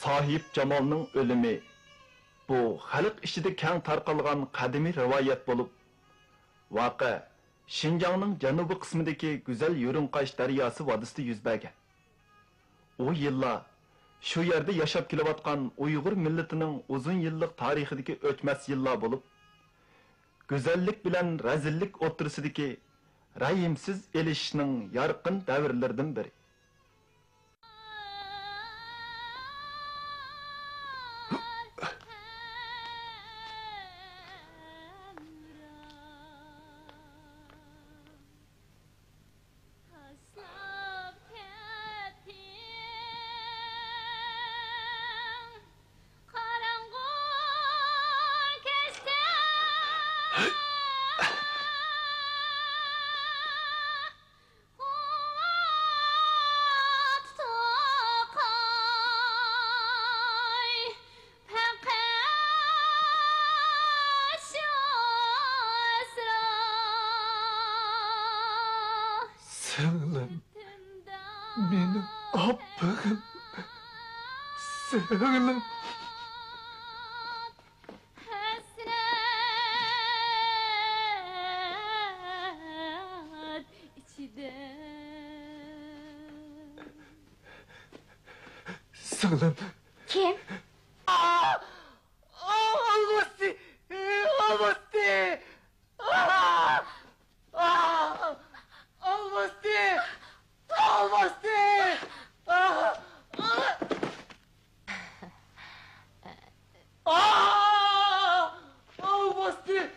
Sahip Jamalning o'limi bu xalq ichida keng tarqalgan qadimiy rivoyat bo'lib, voqea Şinjanning janubiy qismidagi go'zal Yo'rinqash daryosi vodisida yuz bergan. O yillar shu yerda yashab kelayotgan Uyg'ur millatining uzun yillik tarixidagi o'chmas yillar bo'lib, go'zallik bilan razillik o'rtasidagi rayimsiz elishishning yorqin davrlaridan biri. Singlim, benim appığım, singlim. Singlim. Kim? Almasın, almasın. Almasın! Almasın! Almasın!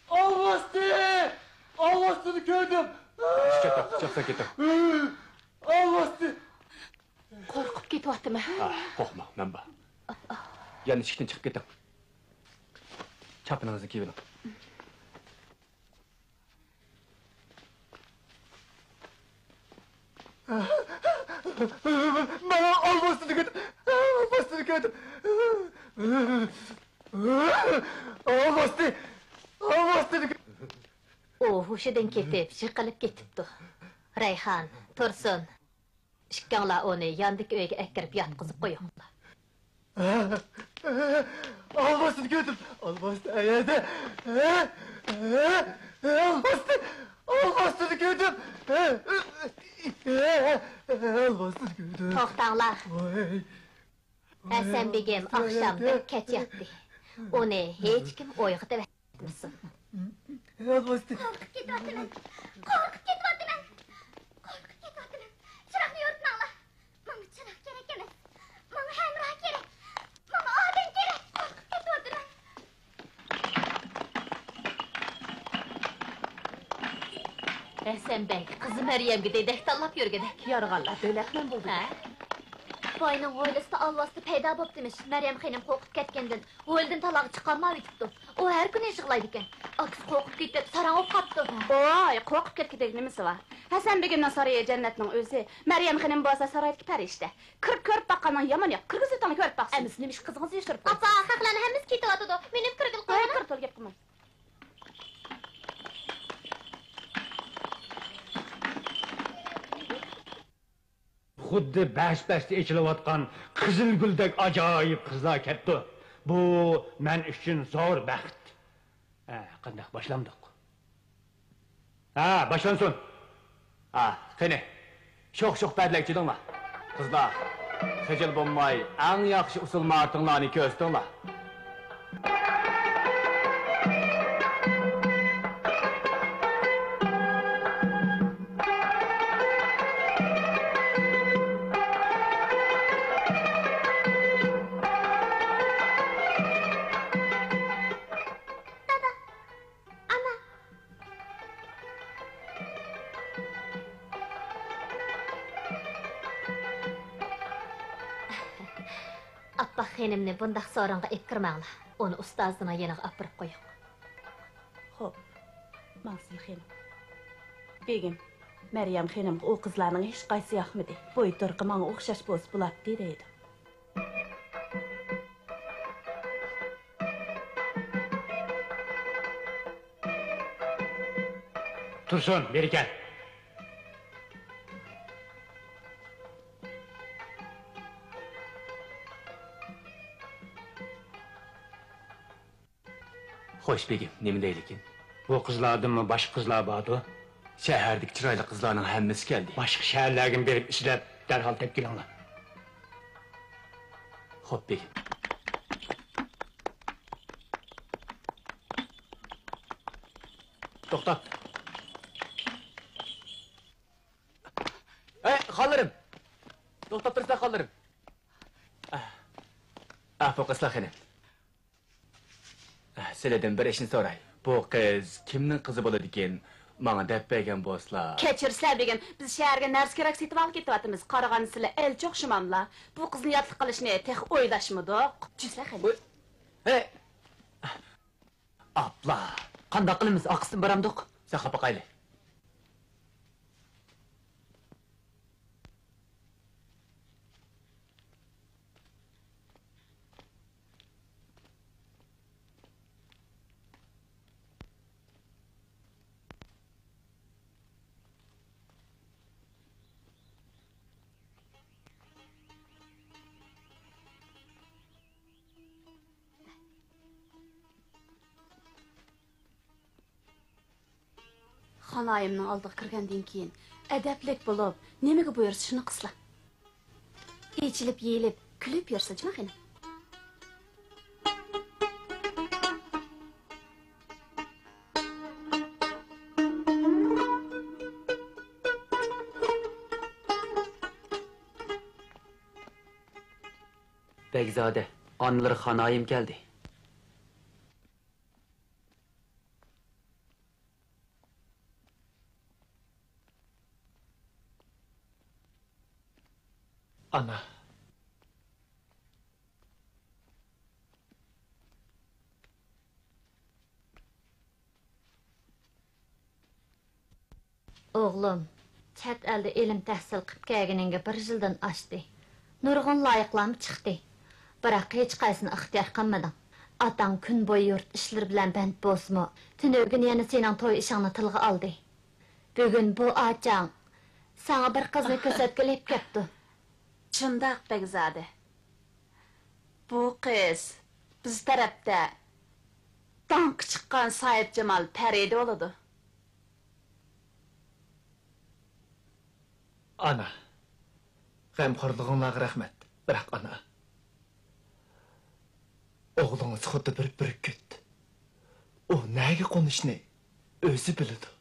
Almasın! Almasını gördüm! Çıksa ketim. Almasın! Korkup ketyaptimi? Korkma, men bor. Yana eshikdan chiqib keting. Chapiningizni kiyib oling. Bana almasını gördüm! Almasını gördüm! Almasını! Almasını gördüm! O huşidan ketip, şıqılıp ketipdi. Rayhan, Tursun. İkkallar onu yandık öyge ekkirip yatqızıp qoyuqlar. Almasını gördüm! Almasını ayada! Almasını! Almasını gördüm! Almasını gördüm! Toxtanglar. Hasan begim akşamda ketyapti. Onu hiç kim oyğuta etmesin. Almasını! Korkup ketyaptiman! Korkup ketyaptiman! Korkup ketyaptiman! Çıraqni yoritmanglar! Manga çıraq kerak emas. Manga hamroh kerak. Manga odam kerak. Korkup ketyaptiman! Hasan bey, kızı Meryem'ge dedek tallap yürgedek. Yarğanlar dölekmen buldu. Boyning hovlisida alvosda paydo bo'ptimish. Maryam xonim qo'rqib ketgandan hovlidan talog'i chiqolmay yutibdi. U har kuni yig'laydi ekan. Aks qo'rqib ketib, sarang bo'lib qolibdi. Oy, qo'rqib ketgidek nimasi bor? Hasan begimning saroyi jannatning o'zi. Maryam xonim bo'lsa saroydagi farishta. Kirib ko'rib baqqanning yomon yo'q. Qirg'izistonga ko'rib baqsin. Emis nimish qizingizni yashirib Apa, haqlarni hammasi ketyapti. Menim kirgil qo'y. qo'ying. Kir to'l gap qilmang. Xuddi bash-bashda echilayotgan qizil guldek ajoyib qizlar ketdi. Bu men uchun zo'r baxt. Qanday boshlandik? Boshlansin. Qani. Sho'x-sho'x badlak chidinglar. Qizlar, xijil bo'lmay, eng yaxshi usul martinglarni ko'rstinglar. Appa xenimni bundaq so'ringa epkirmanglar. Onu ustozning yeniga apirib qo'ying. Xo'p. Masil xonim. Begim, Maryam xonimga o qizlarning hech qaysi yoqmadi. Bo'y turqi menga o'xshash bo'lsa bo'ladi deydi. Tursun, beri kel. Hoş begim, nemi deylikin? Bu kızlardan mı başka kızlar vardı? Şehirdik çıraylı kızlarının hemmesi geldi. Başka şehirlerden berip işlep derhal tepkilanlar. Hop begim. Toxta. Kalırım. Toxta dursa kalırım. Bu kızlar xenim. Sileden bir işini soray. Bu kız kimnin kızı boladı iken? Bana dep bergen bolsa. Keçirsizlar begim, biz şäherge närs kerek setip alyp ketýatymyz. Qaragany sizler el çok şumamla. Bu kızny ýatlyk kılışny tek oýdaşmadyk. Jüsler xelim. He. Abla. Qandaq qılymyz? Aqsyn baramdyk. Sen xapa qayly. Xanayımның aldığı kirgenden keyin edeplik bolup, nemege buyursa şunu qısla. İçilip, yeyilip, külüp yursa jima xenim. Begzade, anıları xanayım geldi. Ana. Oğlum, çət əldə ilim təhsil qıp kəlgəningə bir yıldan aşdı. Nurgun layıqlanıp çıktı. Bırak hiç qaysını ixtiyar qanmadın. Atan gün boyu yurt işleri bilen bent bosmu, tünögün yana senin toy işini tılğı aldı. Bugün bu açan, sana bir kızını kösötküleyip kepti. Şundaq Begzade. Bu kız biz tarafta dank çıqqan Sayıp Cemal Pəridi oladı. Ana, g'amxo'rlig'ingizga rahmat. Biroq ana, o'g'lingiz xuddi bir ketdi. U nega qo'nishni o'zi biladi.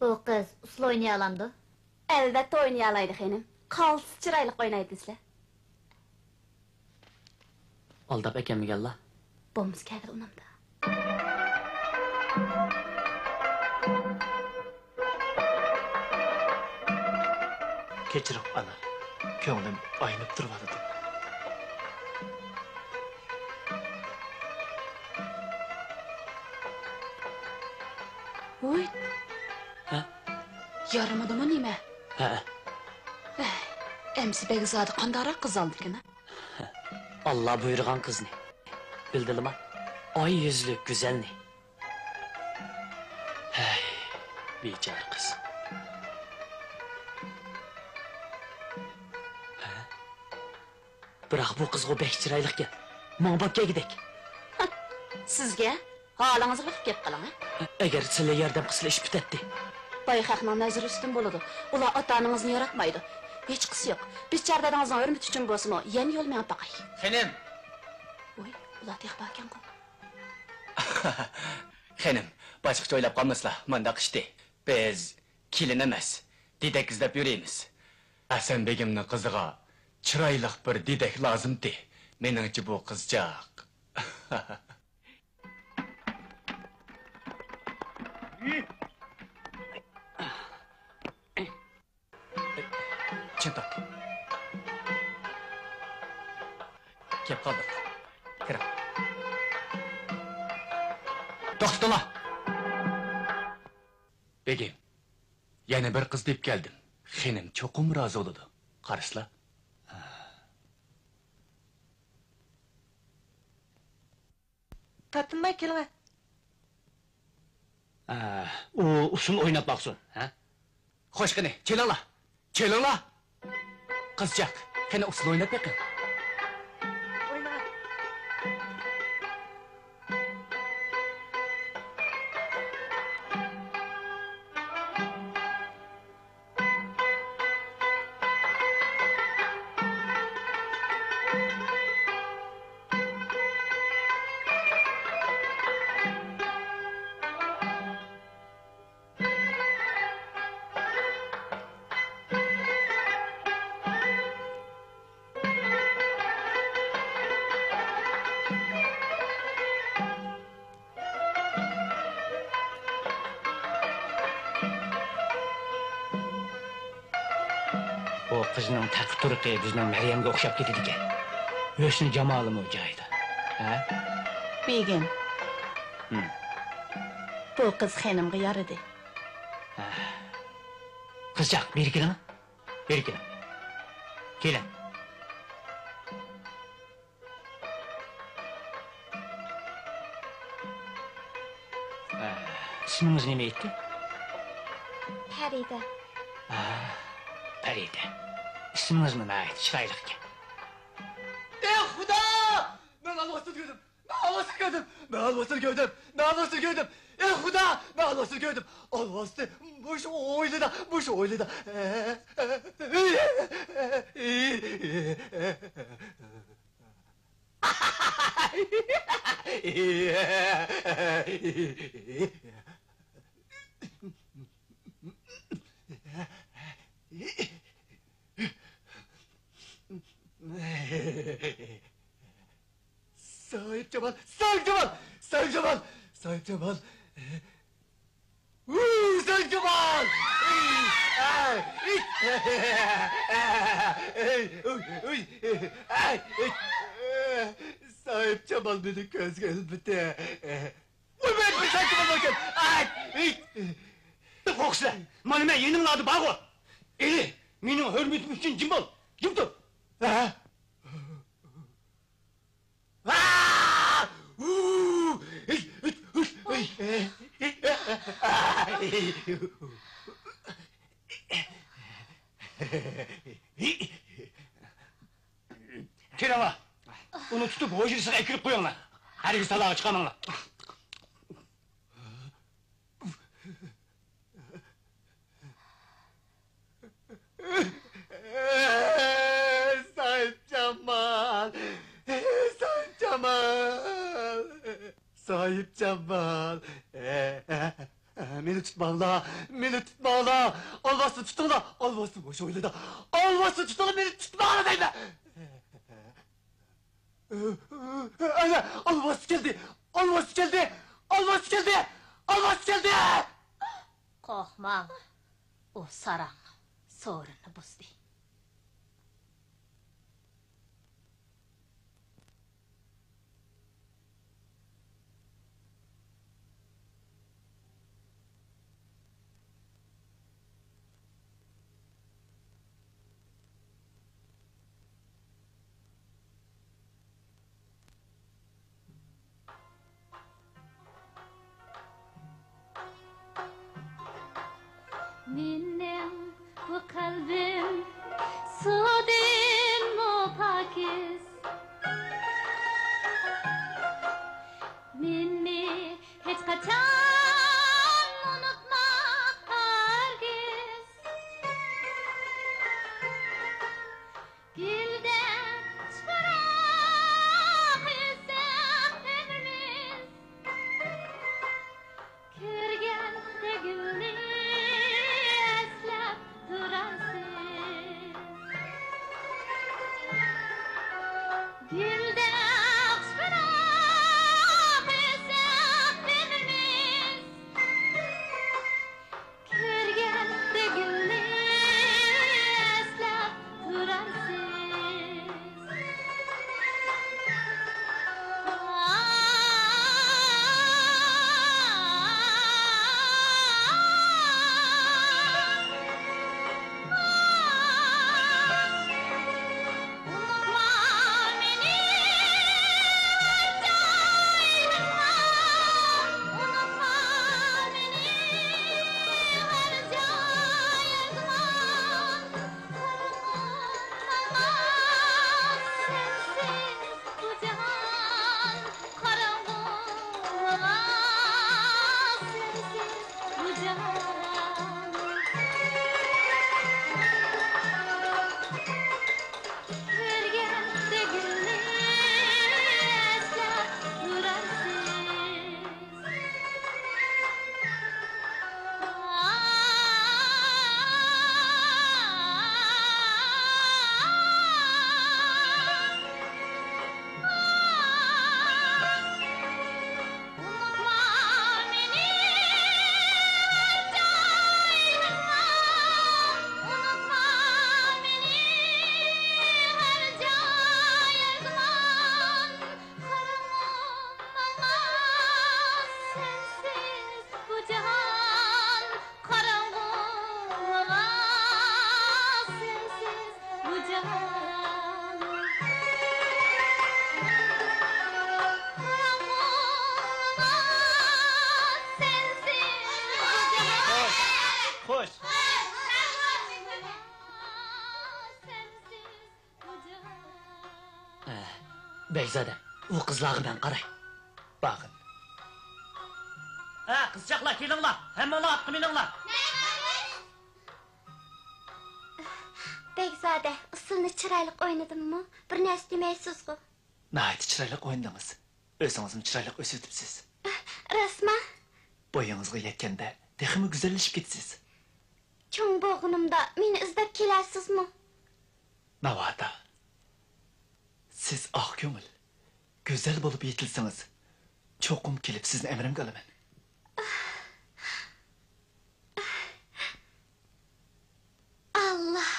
Bu kız usul oynayalandı. Elbette oynayalaydı xenim. Qalsız çıraylık oynaydı sizler. Aldap ekenmi gella? Bomuz kədir onamda. Kechirib ana, ko'nglim aynib turibdi. Oy. Ha? Yaramadı mı nime? He. Emsi Begzade qandarak kız aldı ki ne? Allah buyurgan kız ne? Bildin mi? Ay yüzlü güzel ne? Hey, biçare kız. Bırak bu kız o beş çıraylık gel. Mağbakya gidek. Sizge halınızı bakıp gep kalan ha? Eğer sizle yerden kısla iş bitetti. Bayıqaqla nazır üstün boludu. Ula atanınızını yaratmaydı. Hiç kısı yok. Biz çardadağınızın örümüt üçün bolsun yeni yol meğen bakay. Xenim. Oy, ula tiyaq bakken qo. Xenim, başqaça oylap qalmasla, mandaq işdi. Biz kilin emas, didek izlep yüreymiz. Hasan begimnin kızıga çıraylık bir didek lazımdı. Meningçe bu kızcaq. Çıntak. Kep kaldır. Kıram. Toxtala. Begim, yana bir kız deyip geldim. Xenim çokum razı oludu. Karısla. Tatınmay kelme. O usul oynat baksın. Ha? Hoş qani, kelinglar. Kelinglar. Qizchaq, qani usul o'ynab beqing. O kızının takı turuqi bizning Meryem'e okşap ketedi ekan. O'sini jamoli mı joyida? Ha? Begim. Bu qiz xenimga yaradı. Kızcak, beri kelin. Beri kelin. Kelin. İsminiz nima aytdi? Farida. Farida. İsminiz nima aytdi? Chiroyli ekan. Xudo! Men Allohni ko'rdim. Allohni ko'rdim. Allohni ko'rdim. Allohni ko'rdim. Xudo! Allohni ko'rdim. Allohni mush o'ylida. Sahip Cemal! Sahip Cemal! Sahip Cemal! Sahip Cemal! Sahip Cemal! Sahip Cemal beni göz gelmedi. Ben Sahip Cemal bakın! Qo'qsizlar, mana men yeninglarni bag'o. Eli, mening hurmatim uchun jim bo'l. Jim tur. Kelinglar. Uni tutib hojirisiga kirib qo'yinglar. Harigi salog'i chiqamanglar. Sahip Cemal! Sahip Cemal! Sahip Cemal! Beni tutmağla, beni tutmağla! Almasın tuttuğla, almasın boş oyla. Almasın tuttuğla beni tutmağla değil mi? Ana, almasın geldi! Almasın geldi! Almasın geldi! Almasın geldi! Qo'rqmang. O sarang so'rini buzdi. Benim bu kalbim Bekzade, o kızlağı ben qaray. Bakın. Ha, kızcaklar kelinglar. Hem onu atqı meninglar. Bekzade, usulni chiroyli o'ynadimmi? Bir narsa demaysiz-ku. Nəhayət çiraylı oyundunuz. Özünüzün çiraylı ösütübsiz. Rasma, Boyunuzga yetkende texmi güzelleşip ketsiz. cho'ng bo'g'inimda meni izlab kelasizmi? Navada. Siz ah ko'ngil, güzel bo'lib yetilsangiz, cho'qim kelib sizni emrimga olaman. Allah,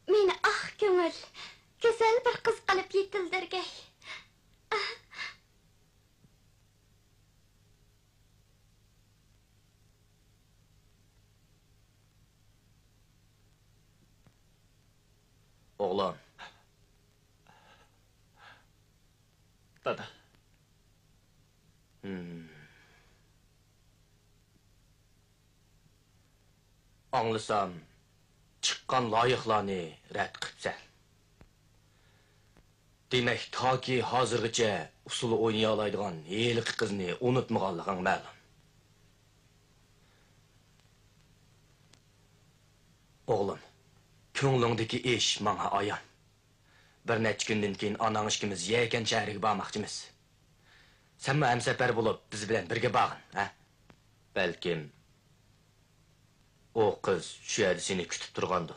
meni ah ko'ngil, go'zal bir qiz qilib yetildirgay. Oğlan. Dada. Anlısam, çıqqan layiqlarını rədd qıpsən. Demək, ta ki hazırgıca usulu oynaya alaydıgan helik qızını unutmağanlığın məlum. Oğlum, ko'nglingdagi ish manga ayon. Bir necha kundan keyin anang ikkimiz Yakan shahriga bormoqchimiz. Senmi hamsafar bo'lib biz bilan birga borgin, ha? Balkim o qiz shu yerda seni kutib turgandi.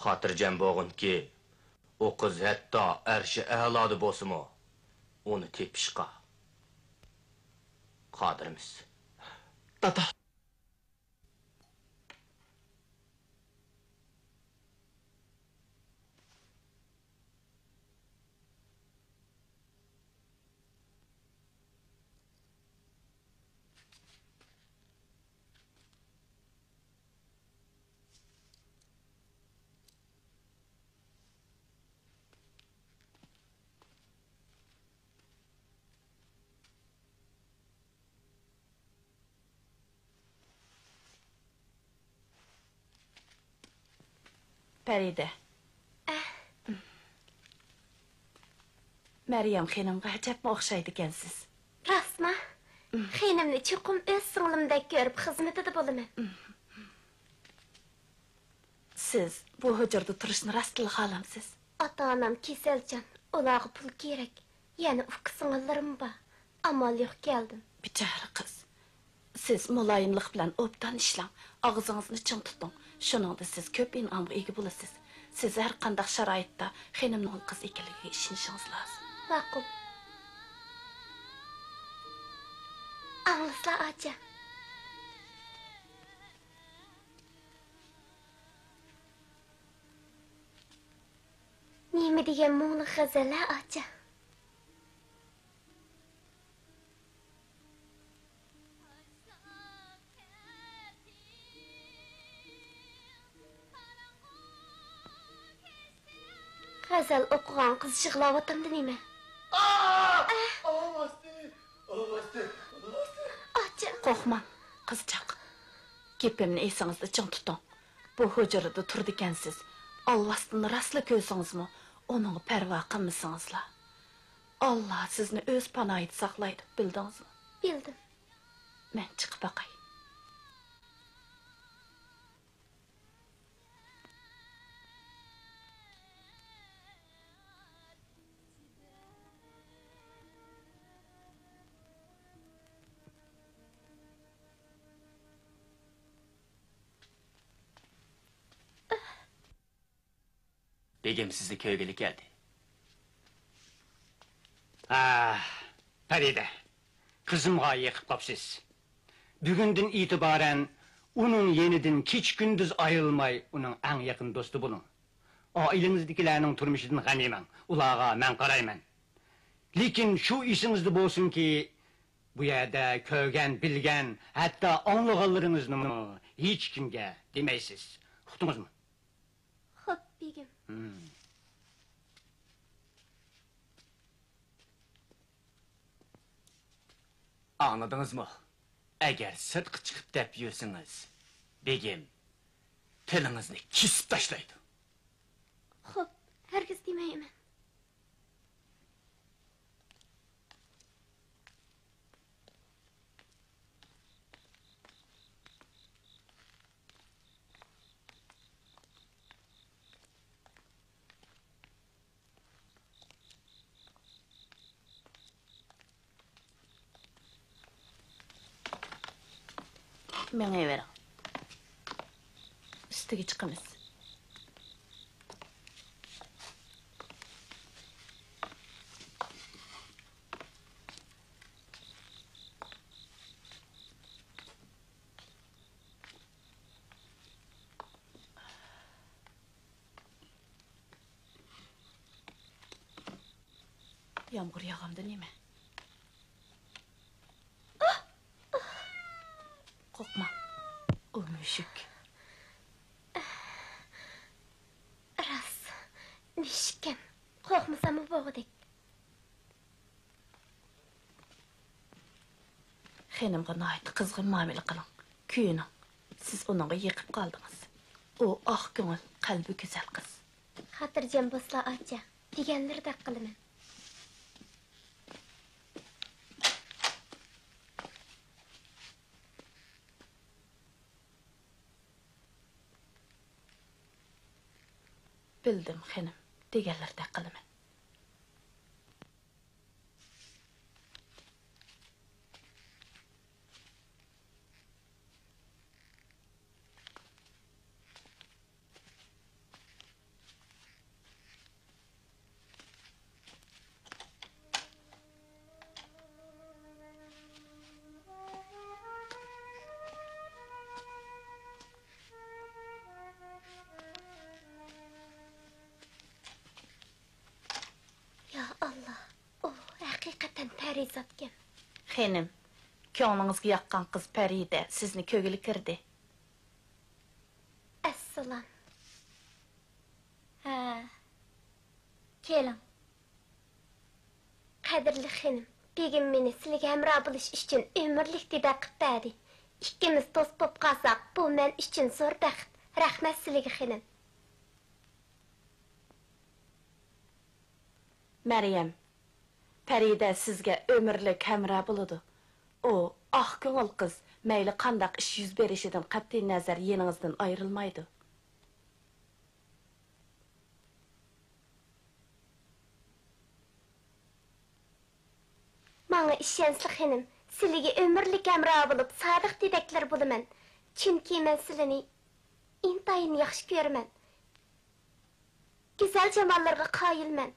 Xotirjam bo'lginki, o qiz hatto arshi a'loda bo'lsa-mu, uni tepishqa qodirmiz. Dada. Feride. Meryem xanımga acayip o'xshaydi ekansiz. Rasma, xenimni cho'qim o'z singlimdek ko'rib xizmatida bo'laman. Siz bu hujurda turishni rostla xohlamsiz. Ota-onam kasaljon, ularga pul kerak. Yana ufq singillarim bor. Amal yo'q keldim. Bichara qiz. Siz muloyimlik bilan obdan ishlang, og'zingizni ching tuting. Shuningda siz ko'p in'omga ega bo'lasiz. Siz har qanday sharoitda xenimning qiz ekanligiga ishonishingiz lozim. Ma'qul. Anglaslar acha. Nima degan mu'ngli g'azallar acha. G'azal o'qigan qiz yig'layotganda nima? Acha. Qo'rqmang, qizchaq. Gapimni esingizda ching tuting. Bu hujurada turdi ekansiz. Allohni rostla ko'rsangizmi, uning parvo qilmasingizlar. Alloh sizni o'z panohida saqlaydi, bildingizmi? Bildim. Men chiqib boqay. Begim sizni köygelik geldi. Feride, kızımga yıkıp kapsız. Bugünden itibaren onun yeniden hiç gündüz ayrılmay, onun en yakın dostu bulun. Ailenizdekilerinin turmuşundan gamimen, ulağa men qarayman. Lekin şu işinizde bolsun ki, bu yerde köygen, bilgen, hatta anlıqallarınızını hiç kimge demeysiz. Uqdunuz mu? Xo'p, begim. Anladınız mı? Eğer sırtqı çıkıp dep yiyorsunuz, begim, tilinizni kesip taşlaydı. Xo'p, hargiz demayman. Mene ver. Üstüge çıkamiz. Yağmur yağamdı neme? Korkma. O müşük. Ras. Nişkem. Korkmasam mı boğdek? Xenimga nayt kızgın muamele kılın. Kүйünün. Siz onunla yıkıp kaldınız. O ah göңül, kalbi güzel kız. Hatırcam bosla atça. Digenleri de kılımen. Bildim xenim, degenlerde kılımen. Ya Allah. O hakikaten perizatken. Xenim, köңlüňizge yakkan kız Peride sizni kögülü kirdi. Assalam. Ha. Kelim. Kadirli xenim. Begim meni sizge hemra buluş için ömürlük dide qıptadi. İkimiz dost bop qalsaq, bu men için zor baxt. Rahmet sizge xenim. Meryem, Peride sizge ömürlük hemra buludu. O, ah göңül kız, meyli kandak iş yüz berişidin qat'i nazar yeninizden ayrılmaydı. Maňa işensli xenim, sizge ömürlük hemra bolup sadyk didekler bulumen. Çünki men sizini intayin yaxşı görmen. Güzel cemallarga qayılmen.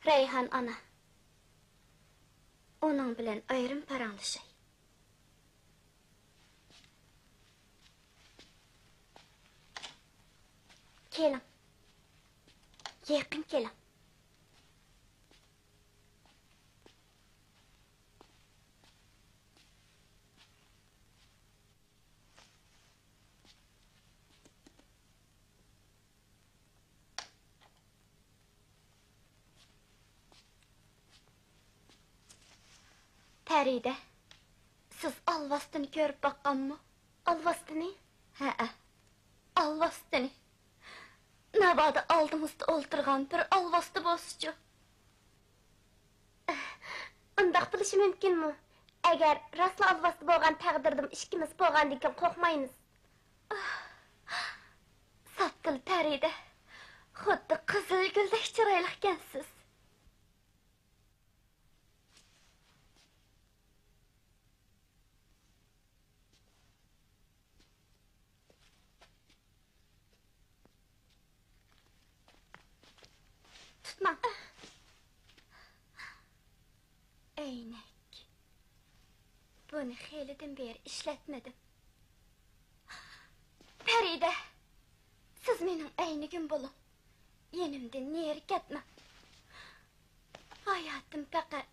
Reyhan ana. Onun bilen ayrım paranlaşay. Kelim. Yakın kelim. Peride, siz alvastını görüp bakkan mı? Alvastını? He, alvastını. Nabada aldığımızda oldurgan bir alvastı bozcu. Undaq bilishi mümkün mü? Eğer rasla alvastı bolgan taqdirdim işkimiz bolgan diken korkmayınız. Sattil Peride, xuddi qizil güldek çıraylıqkensiz. Tutma. Eynek. Bunu xeylidin beri işletmedim. Peride, siz menin eynigim bolun. Yenimden neri ketmem. Hayatım fakat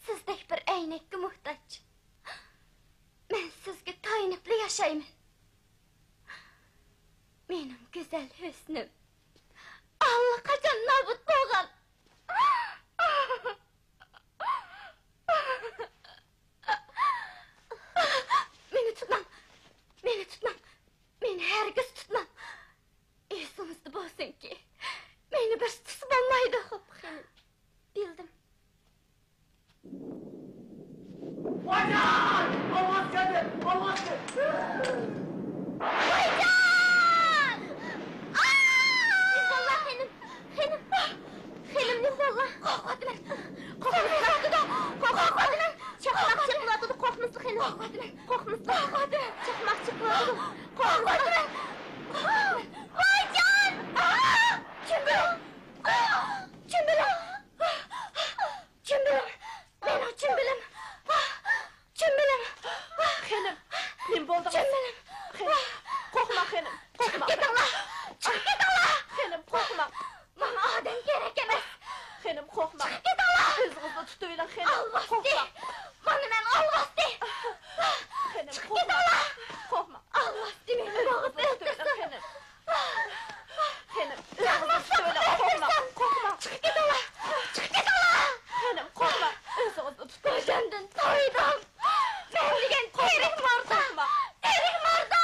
sizdek bir eynekki muhtaç. Men sizge taýnyply yaşayman. Menin güzel hüsnüm allaqaçan nabut bolgan. Meni tutmam. Meni hergiz tutmam. Ağlatırım. Aycan! Çümbelim! Çümbelim! Çümbelim! Benim çümbelim! Çümbelim! Xenim, nem bo'ldi? Çümbelim! Qo'rqma Xenim, qo'rqma. Çıkıp git Allah! Çıkıp git Allah! Xenim, qo'rqma. Bana adam gerek emez! Xenim, qo'rqma. Çıkıp git Allah! O'zingizni tutaylar Xenim, Alvasti! qo'rqma. Bana ben alvasti! Xenim, Çıkıp git qo'rqma. Allah! Qo'rqma. Alvasti beni boğaz Xenim, öldürsün! Xenim, Canıma tutaylar, qo'rqma. Qo'rqma. Çıkıp git Allah! Çıkıp git Allah! Xenim, qo'rqma. O'zingizni tutaylar. Kocandan toydum! Ben degan terik morda! Terik morda!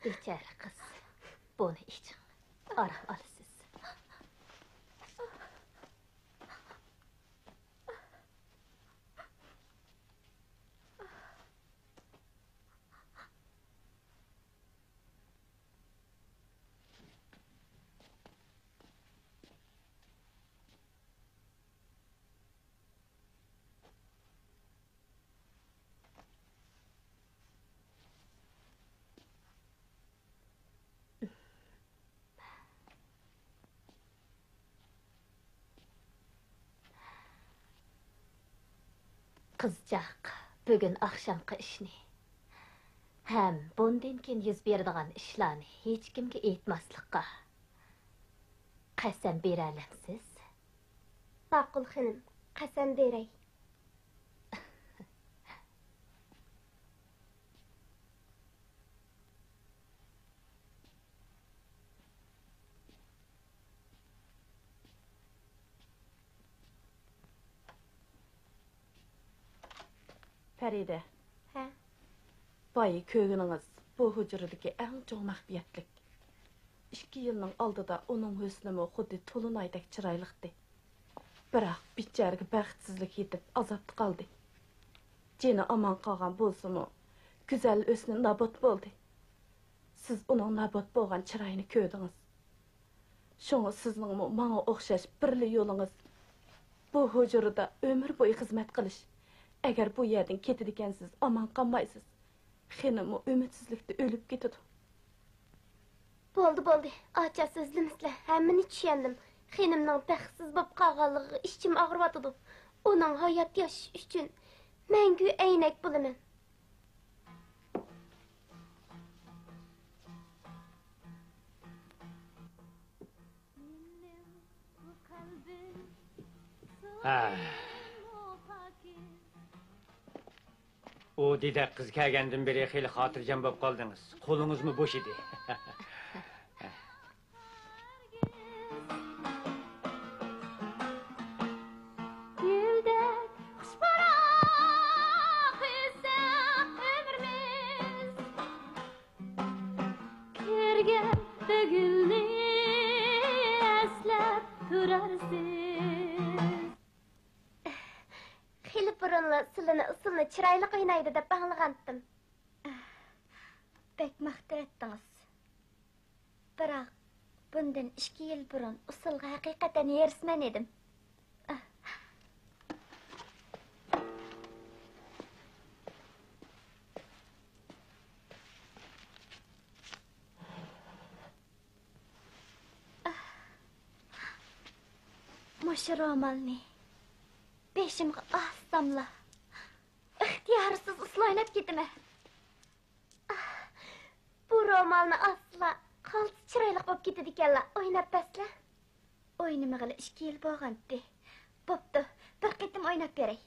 Bechara qiz. Buni iching. Aram olasiz. Qizchaq, bugun oqshomqi ishni ham bundan keyin yuz beradigan ishlarni hech kimga aytmaslikqa qasam bera olamsiz? Ma'qul xonim, qasam beray. Farida, Ha? boyi ko'giniz bu hujradagi eng cho'ng mahbiyatlik. 2 yilning oldida uning husnimi xuddi to'linaydek chiroyliqdi. Biroq becharaga baxtsizlik yetib azobda qoldi. Jeni omon qolgan bo'lsa-mu, go'zal o'sni nobod bo'ldi. Siz uning nobod bo'lgan chiroyini ko'rdingiz. Shunga sizning menga o'xshash birli yo'lingiz bu hujrada umr bo'yi xizmat qilish. Agar bu yerdan ketadigansiz, omon qolmaysiz. Xenimi ümidsizlikda o'lib ketadi. Bo'ldi. Acha so'zlimizlar. Hammani tushundim. Xenimning baxtsiz bo'lib qolganligi ichim og'riyotdi. Uning hayot yashash uchun mangu aynak bo'laman. O didak qiz kelgandan beri xeyli xotirjam bo'lib qoldingiz. Qo'lingizmi bo'sh edi? Usulni chiroyli o'ynaydi deb anglagandim. Bek maqtar etdingiz. Biroq bundan 2 yil burun usulga haqiqatan yerisman edim. Mushu romanni beshimga ostamla ixtiyorsiz usloynab ketdimi? Bu romanni asla qaltis chiroyli bo'lib ketdi ekanlar. O'ynab basla. O'ynamag'ili 2 yil bo'lgandi. Bo'pti, bir qitim o'ynab beray.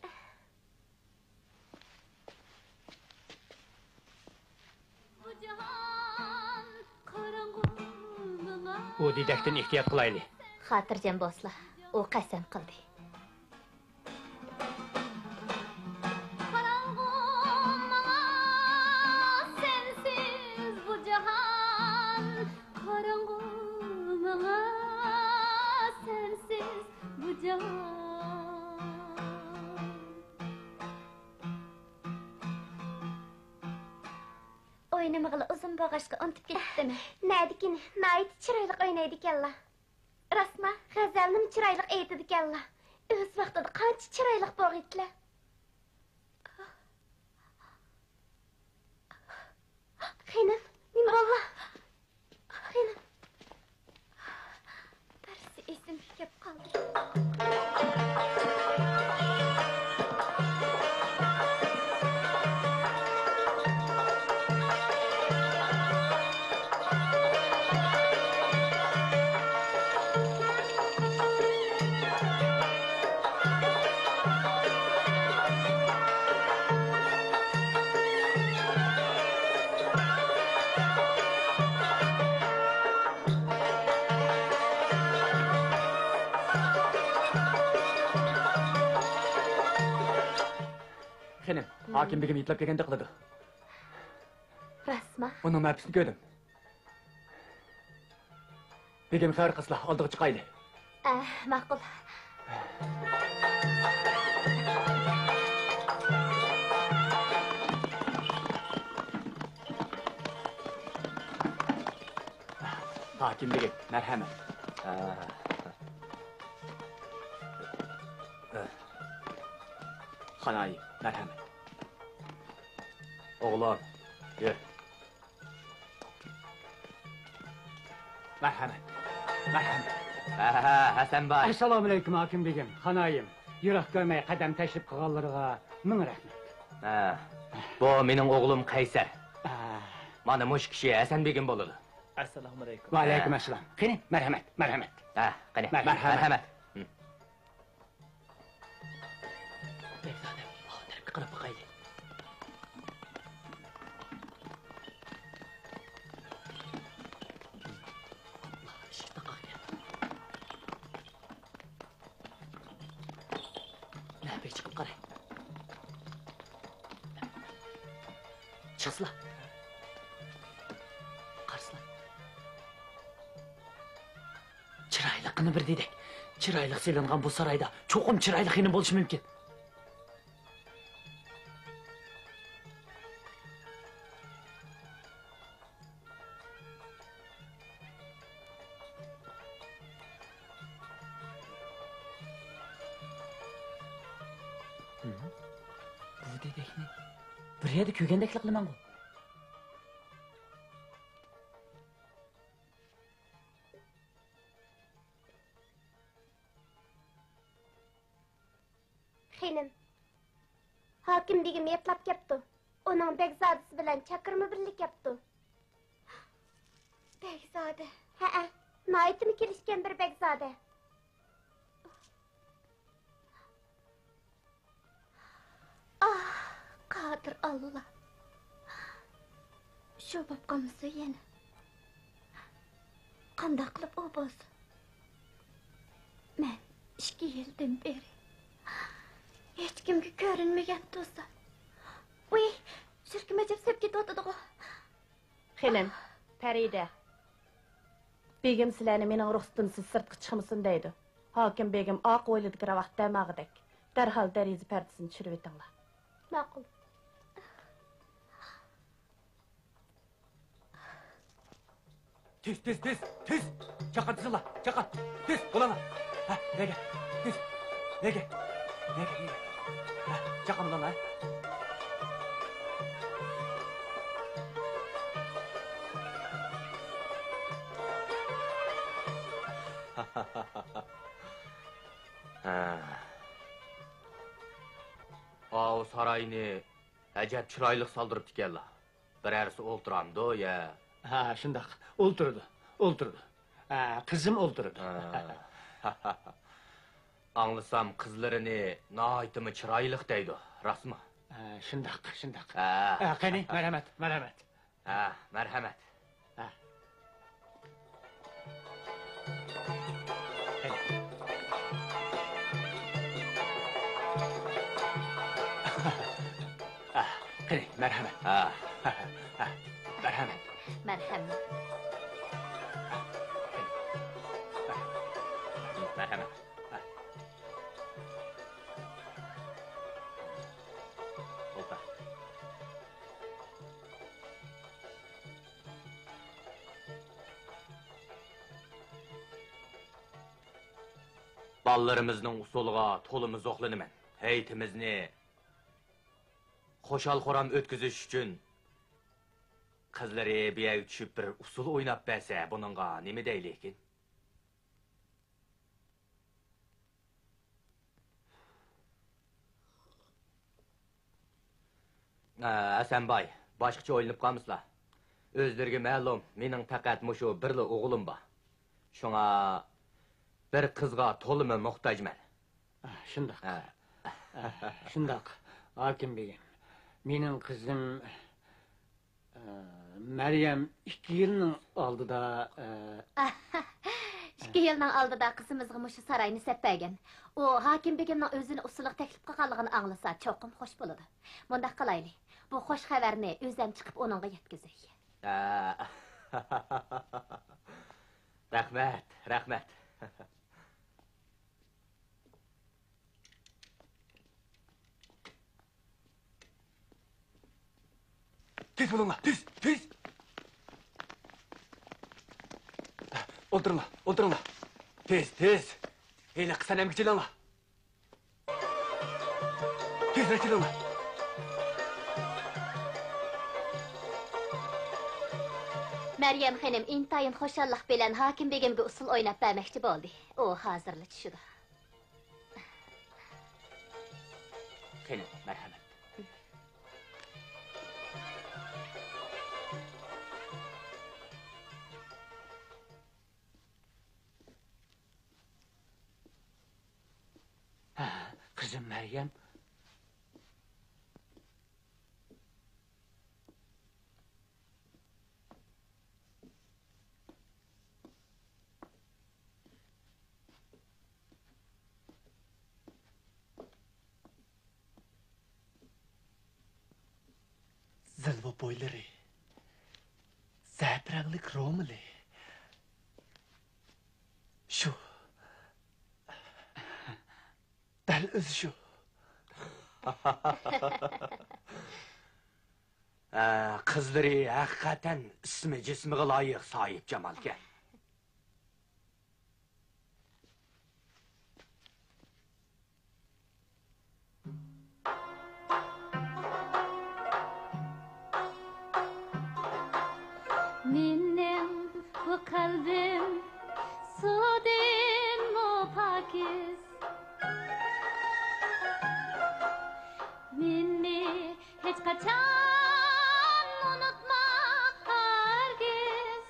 O didakdan ehtiyot qilayli. Xotirjam bo'sla. U qasam qildi. oynamağılı uzun boğaşqa unutup ketdimi? Nädikini, nayit çıraylık oynaydı kella. Rasma, gazalnym çıraylık eytidi kella. Öz vaqtida qancha çıraylık boğitdilar. Xenim, min valla. Xenim. Darsi esim kep qaldı. Xenim, hakim begim yitlab kelganda qiladi. Rasma. Onun mapsini ko'rdim. Begim xayr qilsa, oldiga chiqayli. Ma'qul. Hakim begim, merhamet. Xanayim, merhamet. Oğlan, gel. Merhamet, merhamet. Hasan Bay. Assalomu alaykum hokim begim, xonayim. Yiroq ko'rmay qadam tashlab qolganlarga ming rahmat. Bu mening o'g'lim Qaysar. Mana mush kishi Hasan begim bo'ladi. Assalomu alaykum. Va alaykum assalom. Qani, marhamat, marhamat. Qani, Marhamat. Bekzodam, tarafga qarab boqayli. Bir çıkıp qaray. Çıksıla. Qarsıla. Çıraylıqını bir dedik. Çıraylık selingan bu sarayda çoğum çıraylık yine bolishi mümkün. Bu dedekni bir yerda ko'rgandek qilaman ku. Xenim. Hakim begim yetlab kepti. Onun Begzodasi bilan chaqirma birlik yaptı. Begzode. Ha, nayitimi kelishgan bir Begzode. Qadir Allah. Shu bo'p qolmasa yana. Qanday qilib u bo'lsin? Men 2 yildan beri hech kimga ko'rinmagan do'stlar. Uy, shirkima jib sep ketayotdi-ku. Xelim, Farida. Begim sizlarni mening ruxsatimsiz sirtqa chiqmasin deydi. Hokim begim oq o'ylidagi vaqt damog'idek. Darhol dariza pardasini tushirib o'tinglar. Ma'qul. Tez. Çakatsınlar, çakat. Tez, olana. Ha, nege, tez. Nege. Ha, çakam lan ha. O sarayını acayip çıraylık saldırıp dikerler. Birerisi olturamdı ya. Ha, shundoq. O'ltirdi. Qizim o'ltirdi. Anlasam kızlarını naitimi çıraylık deydi. Rasmı? Shundoq. Qani, marhamat. Merhamet. Qani. Qani, marhamat. Marhamat. Merhamet. Merhamet. Ballarımızın usulüga tolumuz oqlanıman. Heytimizni xoşal xoram ötküzüş üçün qızları biye düşüp bir usul oynap berse bununla nemi deylekin? Asanbay, başqaça oynayıp qalmısla. Özlerge ma'lum, mening faqat mushu birli o'g'lim bor. Şuna bir qizga to'limi muhtojman. Şundaq. Şundaq. Hakim Begim. Mening qizim Meryem 2 yılın aldıda 2 yılның алдыда qızımızga mushu sarayni seppägen. O Hakim Begimning özünü usulliq teklif qilganligini anglasa cho'qim xo'sh bo'ladi. Mundaq qilayli. Bu xo'sh xabarni o'zim chiqib onunga yetkazay. Rahmat, rahmat. Tez bulunla, tez. Oturunla. Tez. Eyle kısan emgicilanla. Tez reçilanla. Meryem xanım intayin xoşalliq bilan Hakim Begimga usul o'ynab bermoqchi bo'ldi. O hozirli tushidi. Qani, marhamat. kızım Meryem Zilva boyları. Zapranglik romili. Şu. Dal o'zi shu. Qizlari haqiqatan ismi jismiga loyiq soyib Jamolkan. Mening bu qalbim sudin mu pakiz. Meni hech qachon unutma hargiz.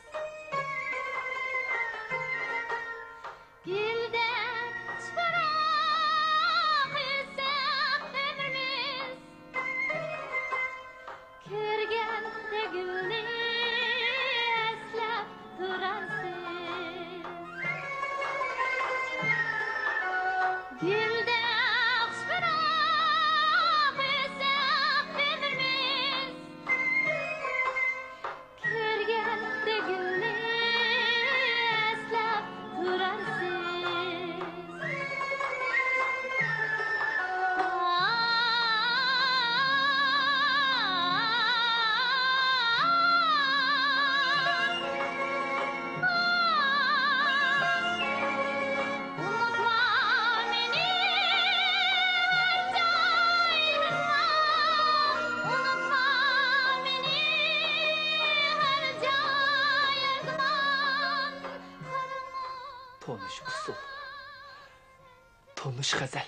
Guldan chiroq esa ömrimiz. Ko'rganda gulni eslab turarsiz. Guldan Tonuş usul. Tonuş gazel.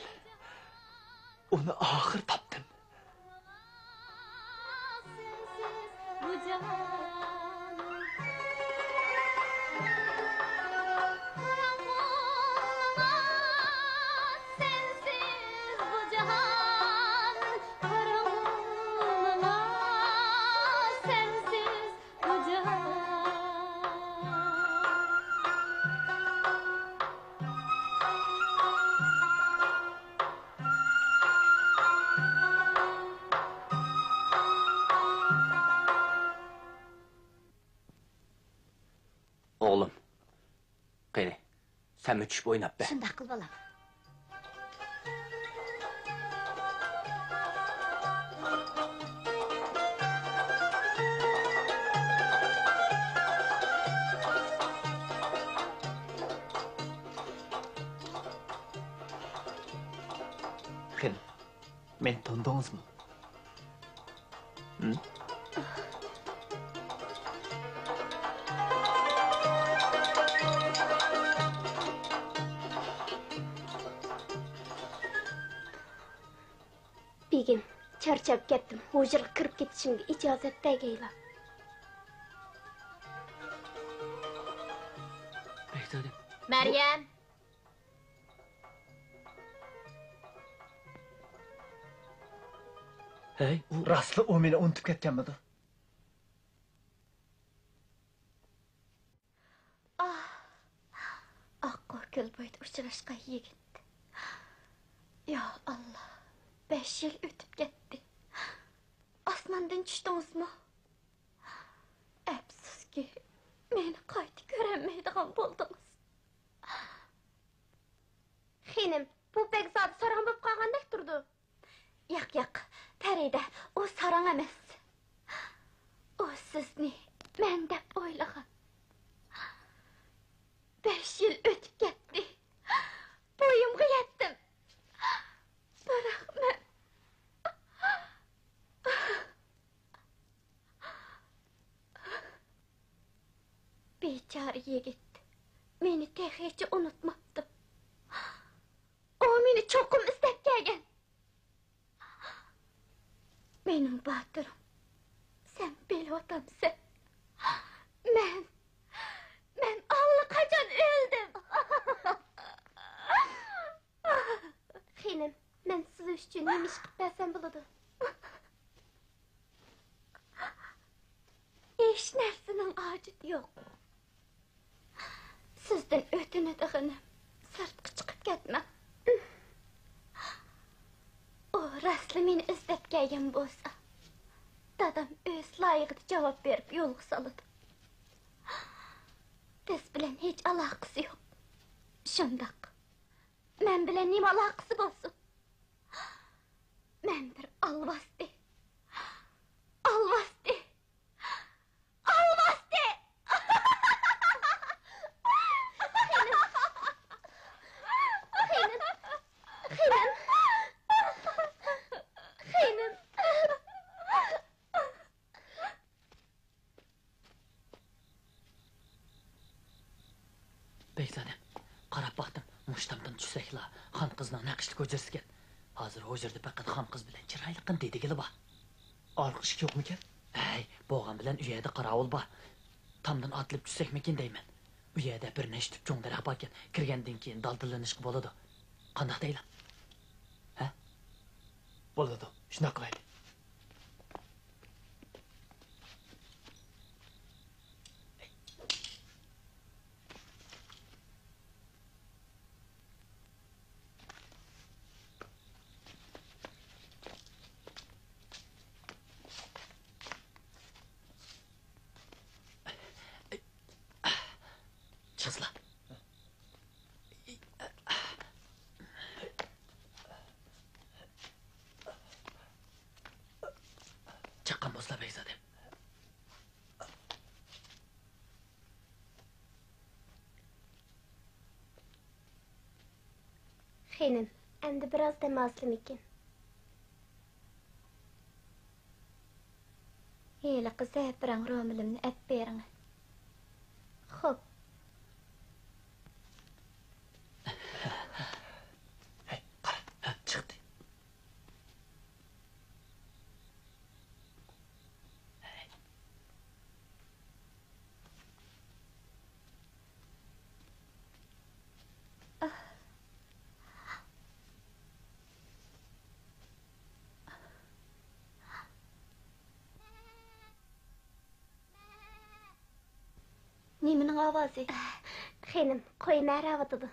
Onu ahır taptım. Bu cahan sensiz bu cahan karanlığa sensiz bu cahan. Oğlum. Qani, sen müthiş oynap be. Shundaq qil bolam. Xenim, men tondunuzmu? Hı? Begim, charchab ketdim. Hujraga kirib ketishimga ijozat bergaylar. Bektadim. Meryem. Hey, Rastlı o meni unutib ketganmidir? Аққу көл бойда uchrashgan yigit. Ya Allah, 5 yil o'tib ketdi. Osmondan tushdingizmi? Afsuski, meni qayta ko'rolmaydigan bo'ldingiz. Xenim, bu Bekzod sarang bo'lib qolgandek turdi. Yo'q, Farida, u sarang emas. O sizni men deb o'ylagan. 5 yil o'tib ketdi. Bo'yimga yetdim. Biroq men bechora yigit meni hech unutmabdi. O meni cho'qim istab kelgan. Mening botirim, sen bilyotamsan. Men allaqachon o'ldim. Xenim, men siz uchun nima ish qilib bersam bo'ladi? Hech narsaning hojati yo'q. Sizdan o'tinadiganim, sirtqa chiqib ketma. O rasli meni izlab kelgan bo'lsa, dadam o'z loyig'ida javob berib yo'lga soladi. Biz bilan hech aloqasi yo'q. Shundoq. Men bilan nima aloqasi bo'lsin? Men bir alvasti. Alvasti. Alvasti. Xenim. Bektadim. Qarab baxtım. Muştamdan tushsakla, xon qizning naqshli ko'chirsigan. Hozir hujrada faqat xon qiz bilan chiroyliqin dedigili bor. Olqish yo'qmikan? Hey, bo'g'an bilan u yerda qorovul bor. Tomdan otilib tushsakmikin deyman. U yerda bir nechta cho'ng daraxt bor ekan. Kirgandan keyin daldalanishga bo'ladi. Qandoq deylar? Ha? Bo'ladi. Shuna qilaylik. Chiqsizlar. Chiqqan bo'lsa Bekzodam. Xenim, endi biroz dam olsamikin. Heli qiza birang ro'milimni ap bering. Xo'p. Hey, qara, chiqdi. Nimaning ovozi? Xenim, qo'y naravatidi.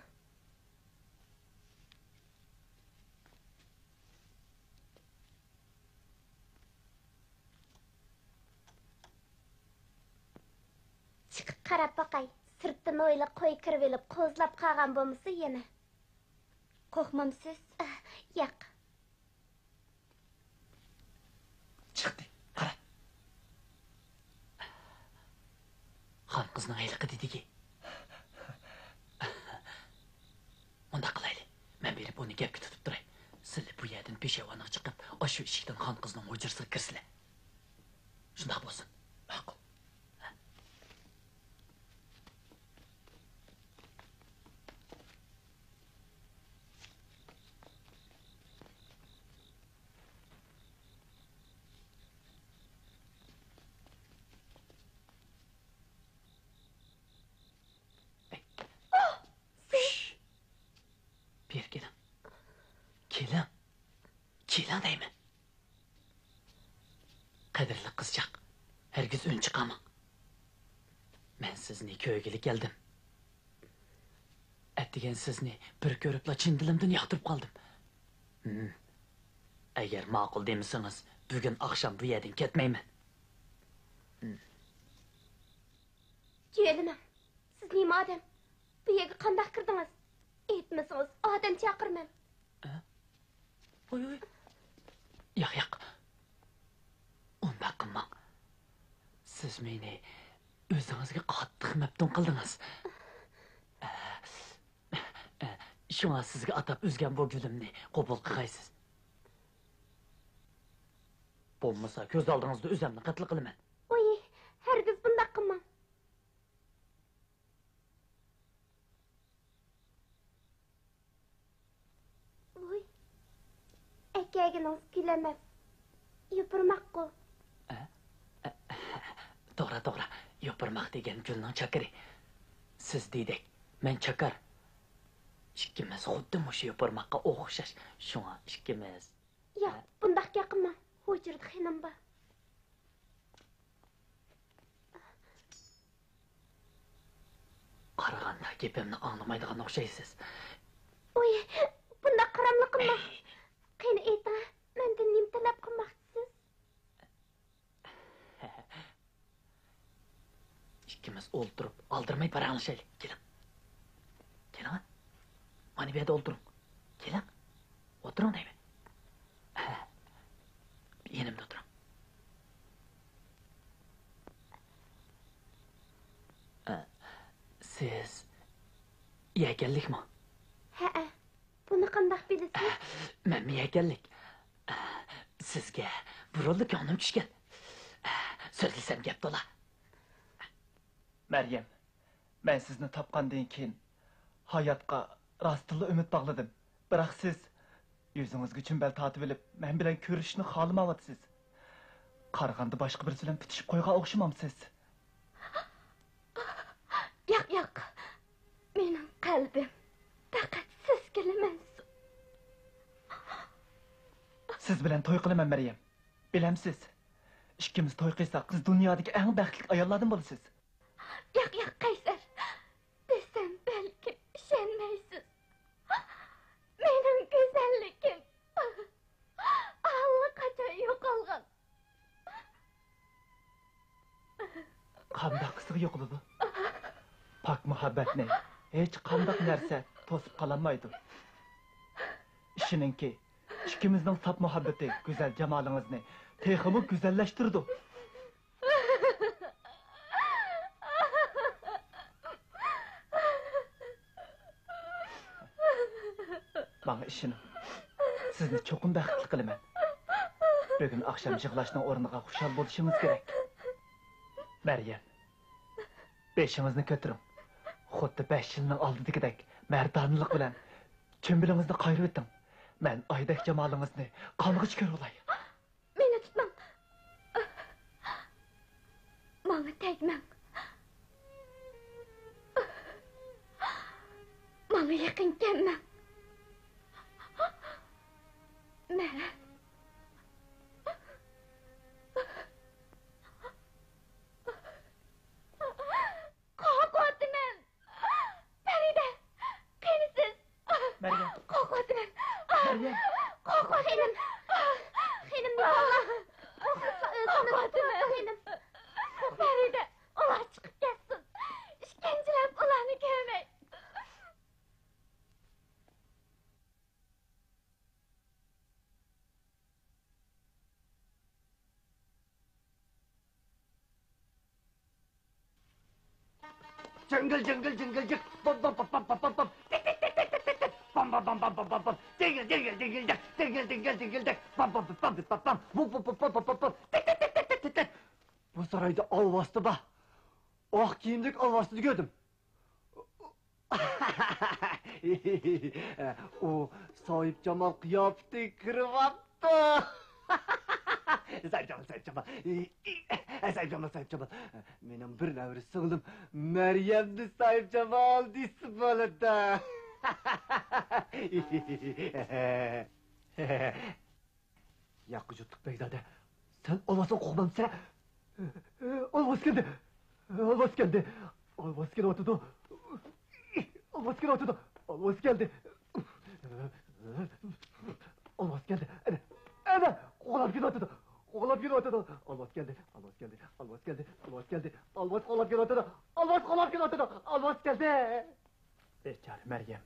Chiqib qarab boqay. Sirtdan o'ylab qo'y kirib olib, qo'zlab qolgan bo'lmasa yana. Qo'rqmamsiz? Yo'q. Chiqdi. Qara. Xon qizning ayliqi dediki. Unda qilaylik. Men berib uni gapga tutib turay. Sizlar bu yerda peshevoniga chiqib, shu eshikdan xon qizning hujrasiga kirsizlar. Shunday bo'lsin. Ma'qul. Bir kelin. Kelin deyman. Qadrli qizchaq, hergiz ön chiqamang. Men sizni ko'ygilik keldim. Atdigan sizni bir ko'ribla chin dilimdan yoqtirib qoldim. Agar ma'qul demisangiz, bugun oqshom bu yerdan ketmayman. Kelimem. Siz nima odam? Bu yerga qanday kirdingiz? Aytmasangiz, odam chaqirmam. Oy. Yo'q. Unda qilmang. Siz meni o'zingizga qattiq maftun qildingiz. Shunga sizga atab o'zgan bu gulimni qabul qilgaysiz. Bo'lmasa ko'z oldingizda o'zimni qatl qilaman. Oy, hergiz bunday qilmang. Oy. Akaginiz gülemez. Yupurmakku. To'g'ri. Yopirmoq degan gulning chakiri. Siz deydek, men chakar. Ikkimiz xuddi mushu yopirmoqqa o'xshash. Shunga ikkimiz. Yo'q, bunday yaqinman. Hujrda xenim bor. Qaraganda gapimni anglamaydigan o'xshaysiz. Oy, bunday qaramli qilma. Qani ayting, mendan nima talab qilmoqchisiz? Ikkimiz o'ltirib, aldirmay paranglashaylik. Keling. Mana bu yerda o'ltiring. Keling. O'tiring deyman. Yenimda o'tiring. Siz yakanlikmi? Ha. Buni qanday bilasiz? Men yakanlik. Sizga burildi ko'nglim tushgan. So'zlasam gap to'la. Meryem, ben sizni topqandan keyin hayotga rostilla umid bog'ladim. Biroq siz yüzingizga chumbal tatib olib, men bilan ko'rishishni xohlamayapsiz. Qaraganda boshqa birisi bilan bitishib qo'ygan o'xshamamsiz. Yo'q. Mening qalbim faqat sizga mansub. Siz bilan to'y qilaman Meryem. Bilamsiz, ikkimiz to'y qilsak, siz dunyodagi eng baxtli ayollardan bo'lasiz. Yo'q, Qaysar. Desem belki ishonmaysiz. Mening go'zalligim allaqachon yo'qolgan. Qanday qisiq yo'qlidi? Pak muhabbatni hech qanday narsa to'sib qololmaydi. Ishininki, ikkimizning saf muhabbati go'zal jamolingizni texmi go'zallashtirdi. Bana işini, sizni çoxum baxtli qilaman. Bugün akşam yig'lashning o'rniga xushal bo'lishimiz kerak. Meryem, beshingizni ko'tiring. Xuddi 5 yilning oldidagidek mardonlik bilan chumbilingizni qayirib o'ting. Men oydek jamolingizni qong'ich ko'ra olay. Meni tutmang. Menga tegmang. Menga yaqin kelmang. Men korkuyorum. Feride, kendisiz. Meryem. Korkuyorum. Meryem. Korkuyorum. Benim ne Allah. Korkuyorum. Feride, ular çıkıp gelsin. İşkencelep ulanı görmek. Jıngle jıngle jıngle jık. Bom bom bom bom bom bom. Tik tik tik tik tik tik. Bom bam bam bam bam bam bam bam. Dingil dingil dingil dik. Dingil dingil dingil dik. Bam bam bam bam bam. Bu bu bu bu bu bu. Tik tik tik tik tik tik. Bu sarayda al bastı ba. Ah giyimlik al bastı gördüm. O sahip Cemal kıyafeti kırıvattı. Sahip Cemal. Sahip Cemal. Benim bir nevri sığılım Meryem'di Sahip Cemal disi böyle da. Yakıcıtlık Beyzade. Sen olmasın kokmam sen. Olmaz geldi. Olmaz geldi. Olmaz geldi oturdu. Olmaz geldi oturdu. Olmaz geldi. Olmaz geldi. Ana. Oğlan geldi oturdu. Oğlan geldi oturdu. Olmaz geldi. Olmaz geldi. Olmaz geldi. Olmaz geldi. Olmaz oğlan geldi oturdu. Olmaz geldi oturdu. Olmaz geldi. Beçare Meryem.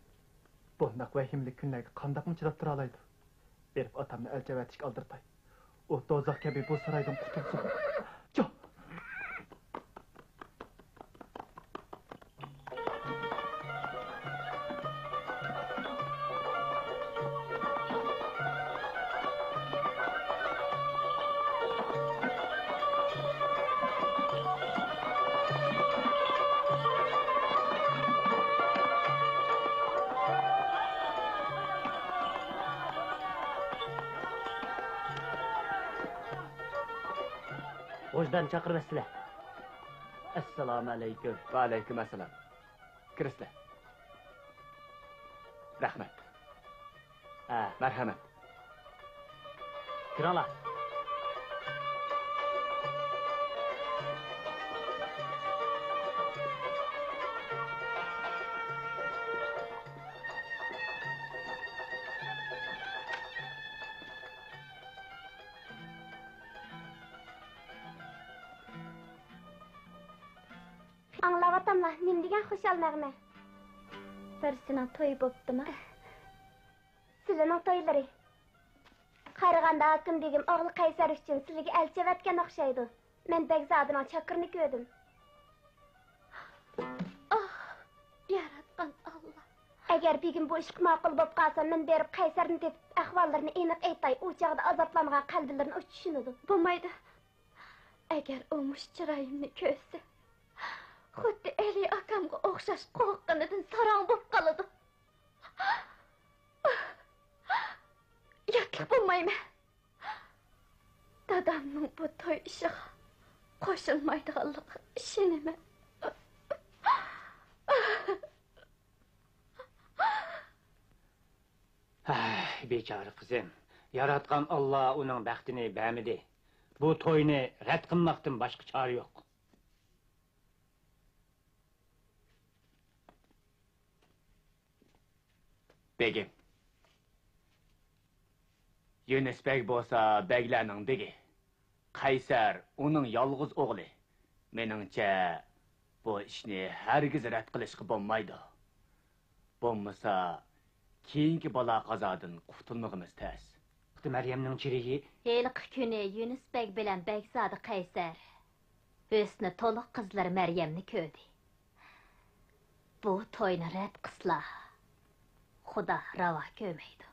Bundak vahimli günlerge qandaqmı chidab tura olaydi? Berib otamni elchavatishga oldirtay. O dozoq kabi bu saraydan qutulsin. Jo. Hoşdan çakırmasılar. Esselamu aleyküm. Va alaykum assalom. Kirsizlar. Rahmat. Ha, Marhamat. kiranglar. Anlavatamlar, nim degan xushal nag'ma. Birisining to'yi bo'ptimi? Sizlarning to'ylari. Qaraganda hakim begim o'g'li Qaysar uchun sizlarga elchivatgan o'xshaydi. Men Begzodining chakirini ko'rdim. Oh, yaratgan Allah. Agar begim bu ishga ma'qul bo'lib qolsa, men berib Qaysarni deb ahvollarini aniq aytay. U chog'da azoblangan qalblarini o'ch tushunadi. Bo'lmaydi. Agar u mush chiroyimni ko'rsa, xuddi Eli akamga o'xshash qo'rqqanidan sarong bo'lib qoladi. Yotib bo'lmayman. Dadamning bu to'y ishiga qo'shilmaydiganligi ishonaman. Bechora qizim. Yaratgan Allah uning baxtini bermidi. Bu to'yni rad qilmoqdan boshqa chora yo'q. Begim. Yunus beg bo'lsa beglarning begi. Qaysar uning yolg'iz o'g'li. Meningcha bu ishni hargiz rad qilishga bo'lmaydi. Bo'lmasa keyingi balo qazodan qutulmag'imiz tez. Meryemning chirigi Heliqi kuni Yunus beg bilan Begzodi Qaysar o'sni to'liq qizlar Maryamni ko'rdi. Bu to'yni rad qisla. Xudo ravo ko'rmaydi.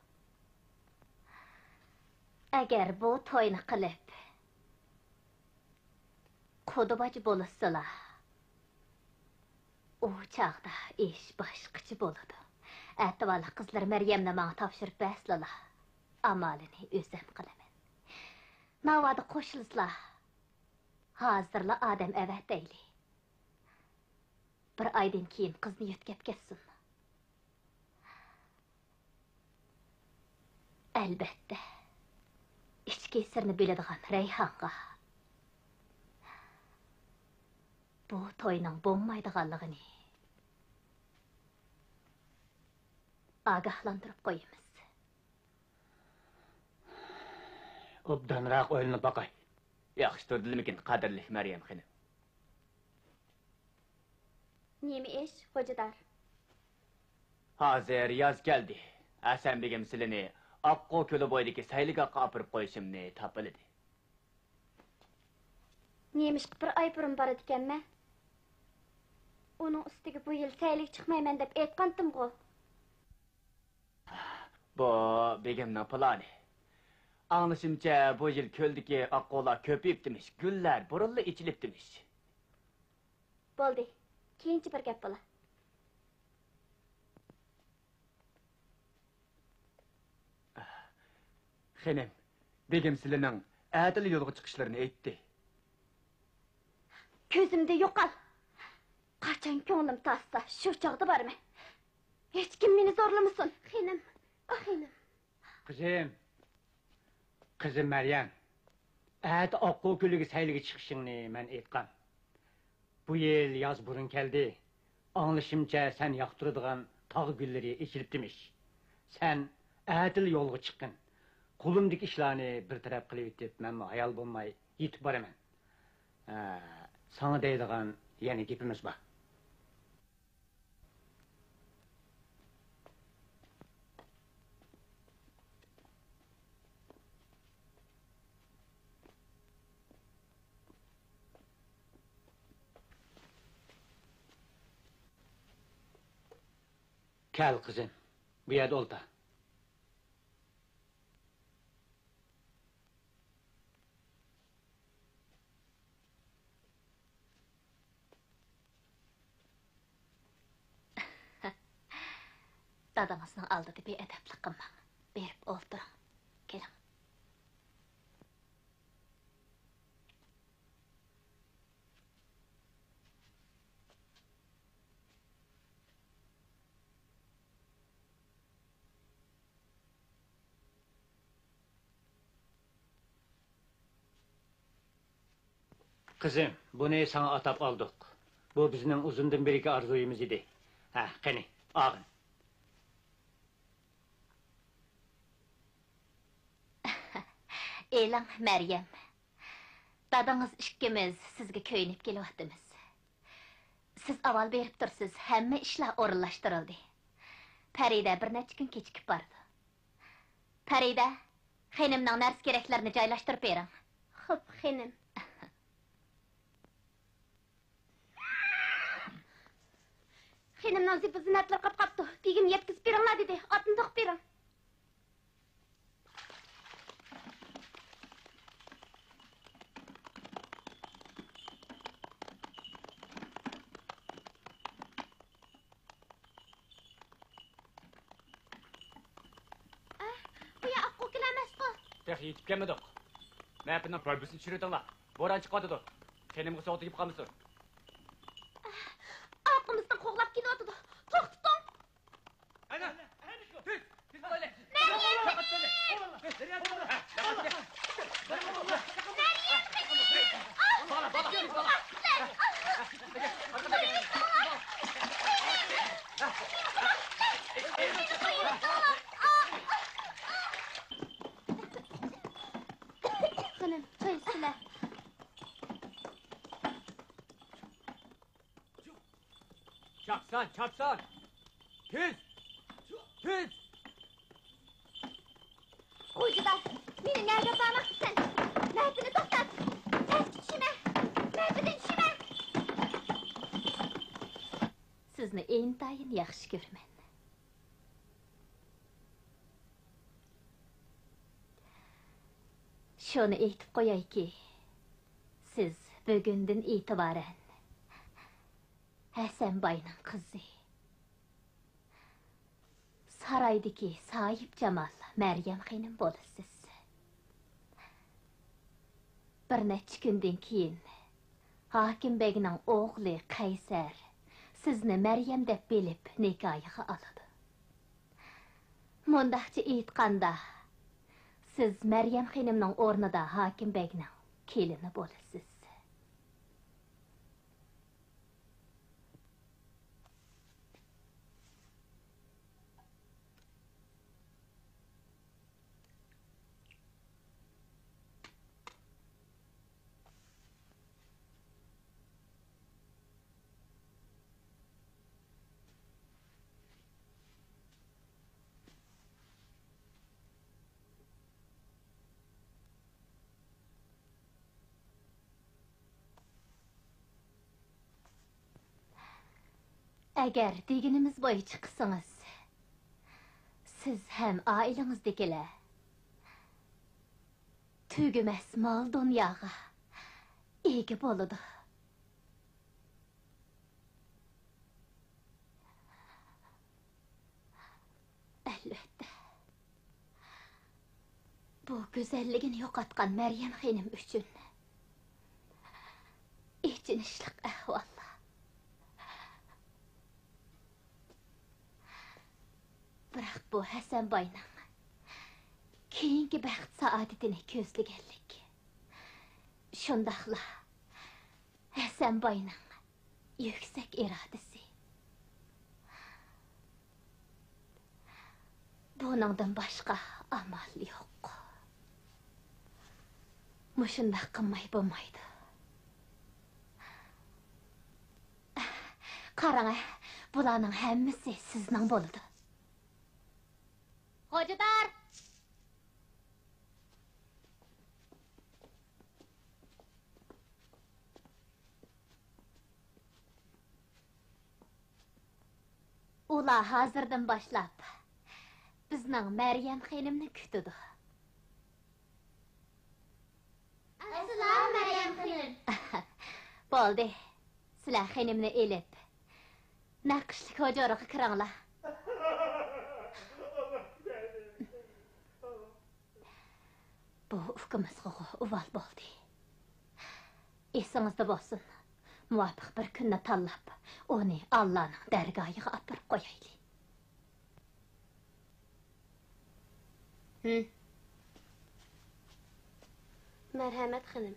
Agar bu to'yni qilib qudubachi bo'lsalar, u chog'da ish boshqacha bo'ladi. Atavali qizlar Maryamni menga topshirib bersalar, amalini o'zim qilaman. Navoda qo'shilsizlar, hozirla odam avatayli. Bir oydan keyin qizni yetkab ketsin. Albatta, ichki sirni biladigan Rayhonga bu to'yning bo'lmaydiganligini ogohlantirib qo'yamiz. obdanroq o'yinni boqay. Yaxshi turdilmikin qadrli Maryam xonim. Nima ish, xo'jador? Hozir yoz keldi. Hasan begim silini Oqqo ko'li bo'yidagi sayliga qopirib qo'yishimni topildi. Nemish bir oy burun bor ekanman. Uning ustiga bu yil saylik chiqmayman deb aytgandim-ku. Bu begimning plani. Anlaşımca bu yıl köldeki akkolar köpüyüp demiş, güller burunlu içilip demiş. Bo'ldi. Keyinchi bir gap bo'la. Xenem, begim sizlarning adil yo'lga chiqishlarini aytdi. Ko'zimda yo'qol. Qachon ko'nglim tassa, shu chog'da borman. Hech kim meni zo'rlamasin. Xenim, xenim. Kızım Meryem. Ət Akko Gölü'ge saylığı çıkışını mən etqam. Bu yıl yaz burun geldi. Anlaşımca sen yaktırdığın tağ gülleri ekilip demiş. Sen ədil yolga çıkkın. Kolumdaki işlerini bir taraf kılıp etip mən hayal bulmay yitip baraman. Sana deydiğin yeni gipimiz var. Gel kızım, bu yerde ol da. Dadamızın aldığı bir edepli kımma. Berip oldurun. Gelin. Kızım, bunu sana atap aldık. Bu bizning uzundan beriki arzuyumuz idi. Qani, ağın. Elan Meryem. Dadаңыз ikkimiz sizga köynüp kelyaptimiz. Siz aval berip tursiz, hamma ishlar o'rinlashtirildi. Farida bir necha kun kechikib bordi. Farida, xenimning nars keraklarini joylashtirib bering. Xo'p, xenim. Xenimning zipi zinatlar qapqapti. Begim yetkizib beringlar dedi. Otni to'qib bering. Tek yetip gelmedik. Mapının probüsünü çürüdünler. Boran çıkardıdı. Kendimge soğutu gibi kalmışsın. Arkamızdan koğlap geliyordu. To'xtating. Ana! Tüz! Tüz böyle! Xenim, choy ichsizlar. Çapsan, çapsan! Tüz! Tüz! Qo'yjidan, meni nega bormoqchisan? Nafini to'xtat. Pastga tushma. Nafidan tushma. Sizni intayin yaxshi ko'raman. Şunu aytib qo'yayki, siz bugundan e'tiboran Hasanboyning qizi, saraydagi Soyib Jamol Maryam xonim bo'lasiz. Bir necha kundan keyin Hokimbegning o'g'li Qaysar sizni Maryam deb bilib nikohiga oladi. Mundaqcha aytganda, siz Maryam xonimning o'rnida Hokimbegning kelini bo'lasiz. Agar deganimiz bo'yicha qilsangiz, Siz hem ailenizdekiler tügümez mal dunyaga ege boludu. Elbette. Bu güzelligini yo'qotgan Meryem xanim uchun ichinishliq ahvol. Biroq bu Hasanboyning keyingi baxt saodatini ko'zlaganlik. Shundaqla Hasanboyning yuksak irodasi. Buningdan boshqa amal yo'q. Mushundaq qilmay bo'lmaydi. Qarang, bularning hammasi sizning bo'ladi. Ho'jador! Ular hozirdan boshlab bizning Meryem xonimni kutadi. Assalomu Meryem xonim. Bo'ldi. Sizlar xonimni elib naqshli hujraga kiringlar. Bu ukimizga uval bo'ldi. Esingizda bo'lsin. Muvafiq bir kunni tanlab, uni Allohning dargohiga olib qo'yaylik. Merhamet hanım.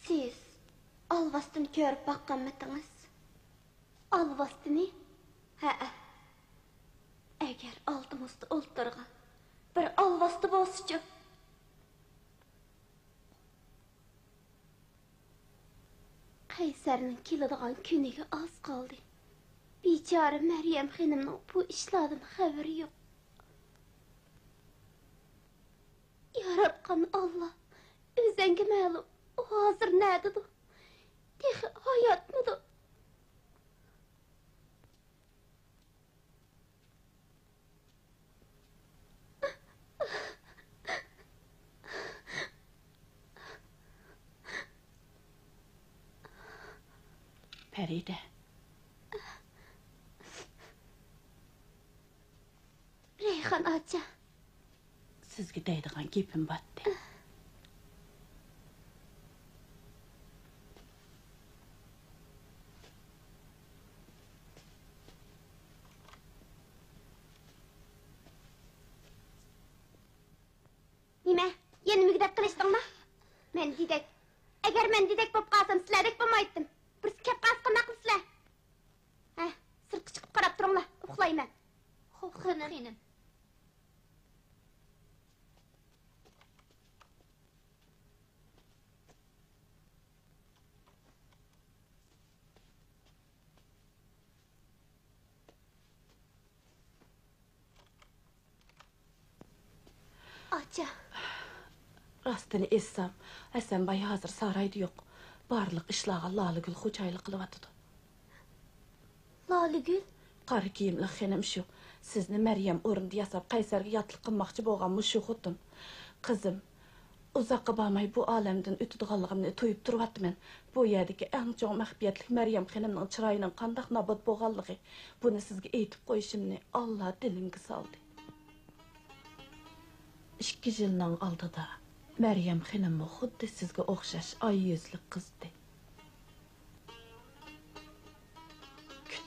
Siz alvastını görüp bakkanmıdınız? Alvastını? Ha. Eğer altımızda olturga bir alvastı bolsuçu. Kaysar'ın kiladigan kuniga az kaldı. Biçare Meryem hanımның bu işlerden haberi yok. Yaratkan Allah özenge ma'lum. O hazır nerededir? Dehi hayat mıdır? Feride. Reyhan aça. Sizge deydigan gepim batdı. Nime? Yeni mügdek kılıçtın mı? Men didek. Eğer men didek bop kalsam sizlerdek bolmaydım. Birisi kep kalsın nakılsızlar. Sırtı çıkıp karap durunlar. Uxlayım ben. Hanım. Aça. Rastını etsem, Hasanboy hazır sarayda yok. Barlıq işlağa Laligül xo'jaylik qilyapti. Laligül? Qari kiyimli xenim şu. Sizni Meryem o'rinda yasab Qaysarga yotliq qilmoqchi bo'lgan mushu xotin. Qizim, uzoqqa bormay bu olamdan o'tadiganligimni to'yib turyapman. Bu yerdagi eng chong maxfiyatlik Meryem xonimning chiroyining qandoq nobod bo'lganligi, buni sizga aytib qo'yishimni Alloh dilimga soldi. 2 yilning oldida Meryem xonimni xuddi sizga o'xshash oy yuzli qizdi.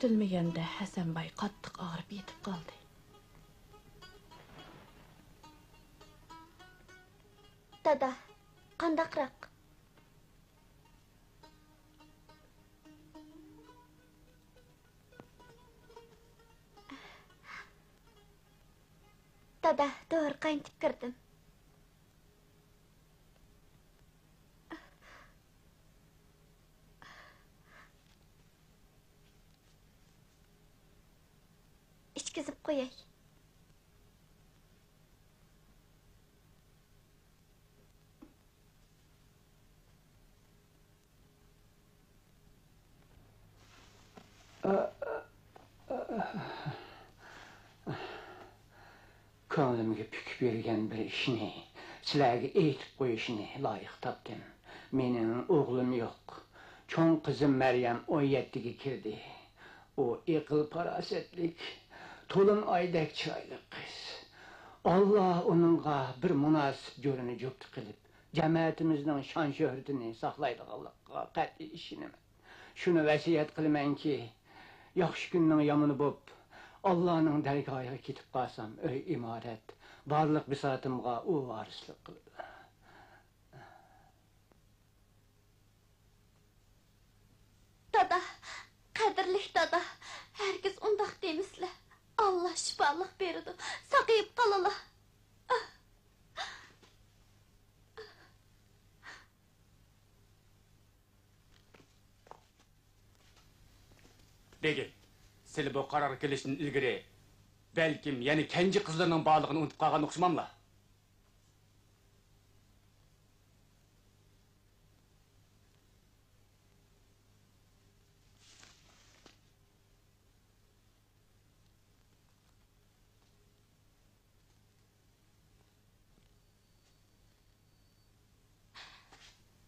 Kütülmegende Hasanbay qattiq ağrıp yetip qaldı. Dada, qandaqroq? Dada, doğru qayntib kirdim. İçkizib qo'yay. Ko'nglimga puk bergan bir ishni sizlarga aytib qo'yishni loyiq topdim. Mening o'g'lim yo'q. Cho'ng qizim Maryam 17 ga kirdi. O aql farosatlik, to'lin oydak chiroyli qiz. Alloh uningga bir munosib jo'rini juft qilib, jamoatimizning shon shuhratini saqlaydiganlikqa qat'iy ishonaman. Shuni vasiyat qilamanki, yaxshi kunning yomoni bo'lib, Allah'ın dergahına ketib qalsam, öy imaret, barlıq bisatimga o varislik qildi. Dada, qadrlik dada, herkes undaq demisle. Allah şifalık berdi, saqayıp qalala. Begim, seni bu karar kelişinin ilgiri, belkim yani kenci kızlarının bağlılığını unutup kalgan okşamamla.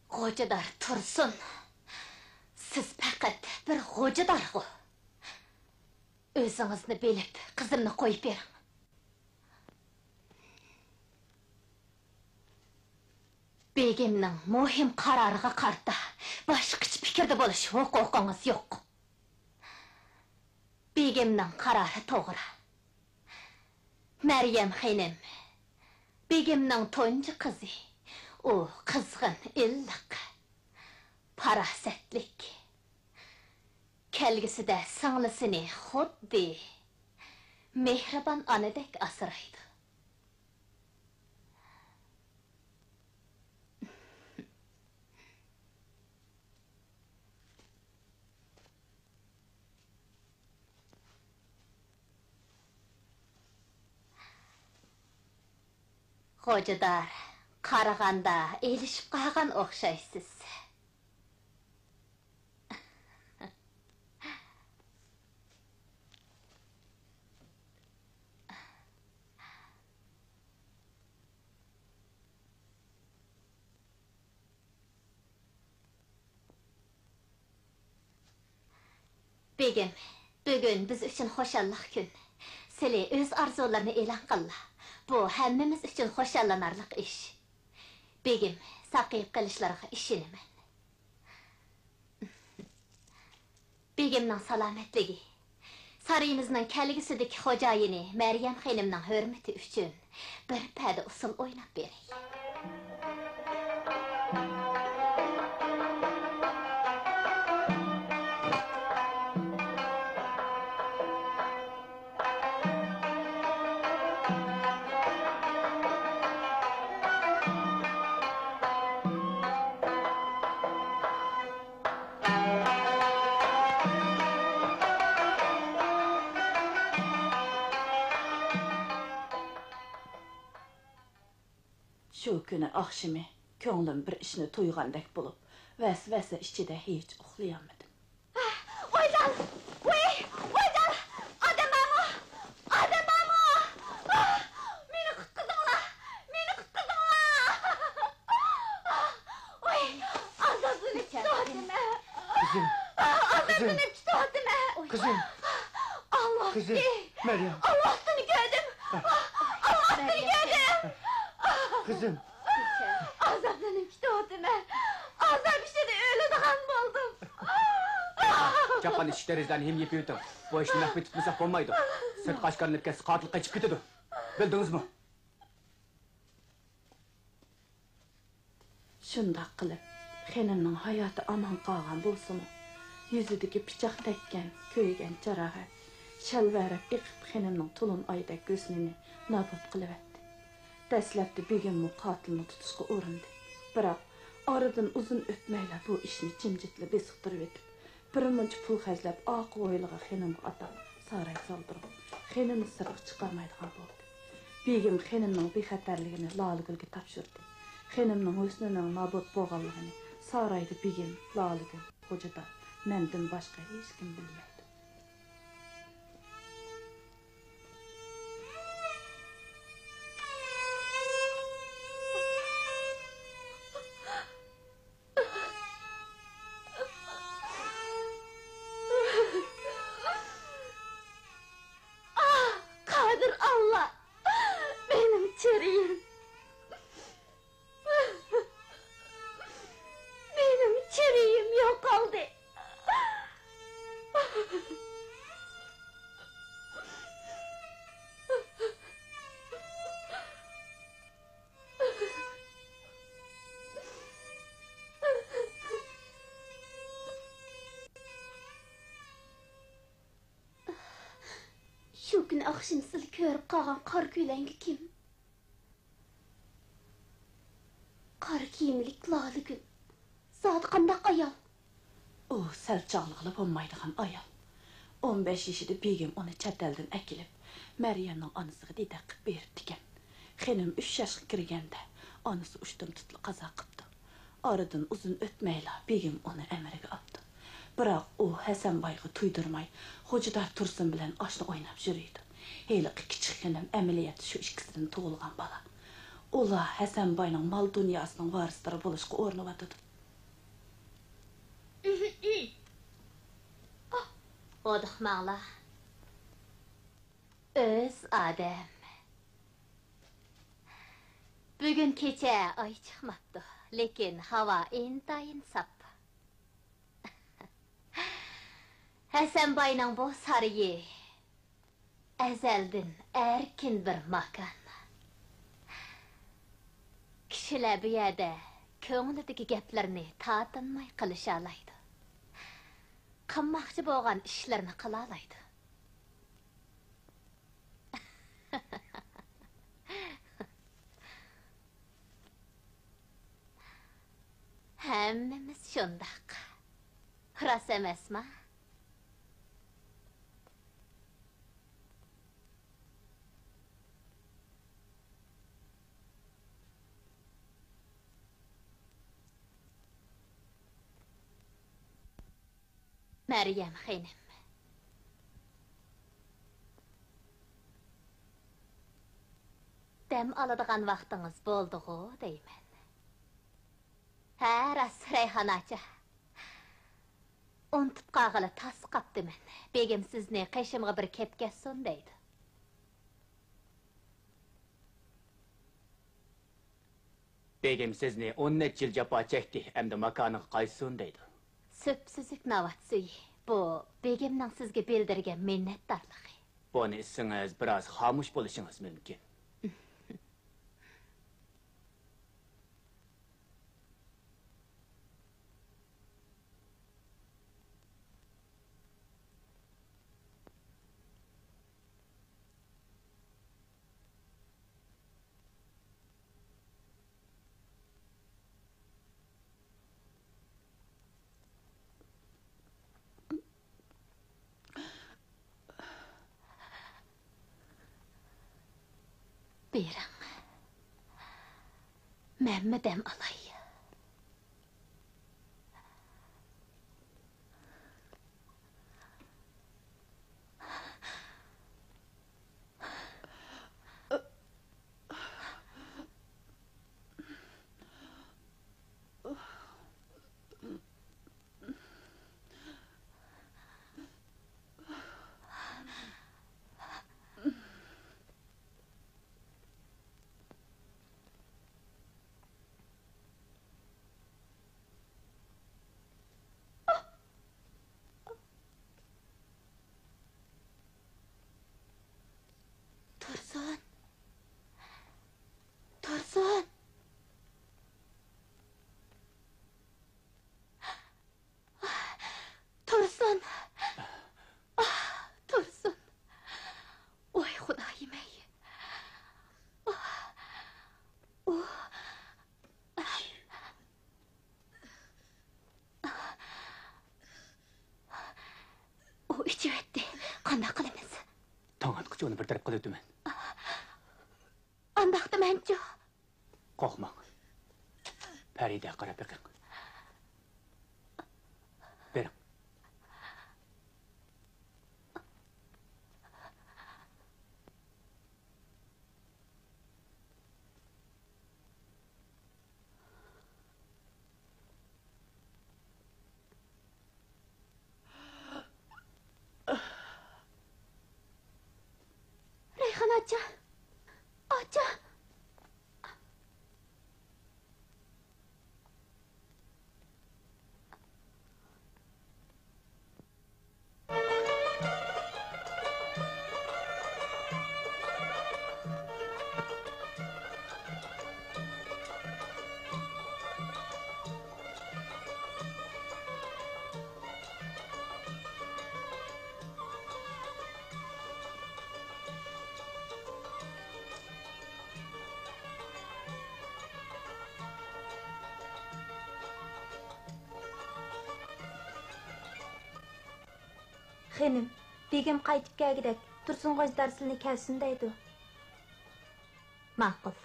Hocadar Tursun, siz fakat bir hocadargı. Özünüzni bilip, kızımni qo'yib bering. Begimning muhim qaroriga qarta boshqacha fikrda bo'lish huquqingiz yo'q. Begimning qarori to'g'ri. Maryam xonim, Begimning tunji qizi. O qizg'in, illiq, farosatlik. Kelgisida singlisini xuddi mehribon onadek asraydi. Hocadar, qaraganda elishib qolgan o'xshaysiz. Begim, bugün biz üçün xoşallıq gün. Sili öz arzularını elan qilla. Bu hammamiz üçün xoşallanarlıq iş. Begim, saqayib qilishlarga ishinaman. Begimning salomatligi, sarayimizning kelgusidagi xo'jayini Maryam xonimning hurmati uchun bir pada usul o'ynab beray. Şu günü akşamı ko'nglim bir ishni to'ygandek bo'lib, vasvasa ichida hech uxlayolmadim. Oydan! Oydan! Adamamo! Adamamo! Meni qutqizinglar! Meni qutqizinglar! Oy, azobini tutdime. Kızım. Azobini tutdime. Kızım. Allah! Kızım. Meryem. Allah seni gördüm. Allah seni gördüm. Kızım. Azoblanib ketdim. Azob ichida o'ladigan bo'ldim. Çaqqan işlerizden hem yepi ötün. Bu işni nakbi tutmasak olmaydı. Sırt qaşqarınıp kes, qatilqa çıkıp ketedi. Bildiniz mi? Şundaq qilib, xenimning hayoti aman qolgan bo'lsa-mu, yuzidagi pichoq tekkan, ko'ygan jarohat, shalvarab iqib xenimning tulun oydak ko'znini nobud qilib etdi. Dastlabda begimmi qotilni tutishga urindi. Biroq oradan uzun o'tmayla bu ishni jimjitli besiqtirib etib, birmuncha pul xajlab oq o'yliga xenimga atab saray soldirib, xenimni sirg'i chiqarmaydigan bo'ldi. Begim xenimning bexatarligini Laligulga topshirdi. Xenimning husnining nobud bo'lganligini sarayda begim, Laligul, xo'jada mendan boshqa hech kim bilmaydi. Qadir Allah. Benim çeriyim. Benim çeriyim yok oldu. Şu gün akşam siz körüp kalgan kar kölengi kim? Kar kiyimlik Laligul. Zat qandaq ayal. O sal çağlıqlı olmaydigan ayal. 15 yaşında begim onu chet eldan akilib, Maryamning onasiga dida qilib berib degan. Xenim 3 yoshga kirganda onasi ushtum tutli qazo qildi. Oradan uzun o'tmayla begim onu emriga oldi. Biroq u Hasanboyga tuydirmay, Xo'jador Tursun bilan oshna o'ynab yuriydi. Heli kichik xenim amaliyat shu ikkisidan tug'ilgan bola. Ular Hasanboyning mol dunyosining varislari bo'lishga o'rnab Oduqmaqla. Öz adam. Bugün kecha ay chiqmabdi, lekin havo intayin sap. Hasanboyning bu sariyi azaldan erkin bir makan. Kishilar bu yerda ko'nglidagi gaplarni tatinmay qilisha oladi. Qilmoqchi bo'lgan ishlarni qila oladi. Hammamiz shundaq. Rost emasmi? Maryam xenim. Dam oladigan vaqtingiz bo'ldi-ku, deyman. Ha, ras Rayhonacha. Unutib qolg'ili tas qapdiman. Begim sizni qishimga bir ketgasin deydi. Begim sizni 10 yil jafo chekdi, endi makoniga qaytsin deydi. Söpsüzük navatsı. Bu begimning sizga bildirgan minnatdorligi. Buni isingiz biroz xomush bo'lishingiz mumkin. Bering. Men dam olay. Başqaça onu bir taraf qilib o'taman. Andaqda məncu. Qo'rqmang. Farida qarab beqing. Bering. Reyhan acha. Acha. Xenim, begim qaytib kelgidek, Tursun qo'z darsini kelsin deydi. Ma'qul.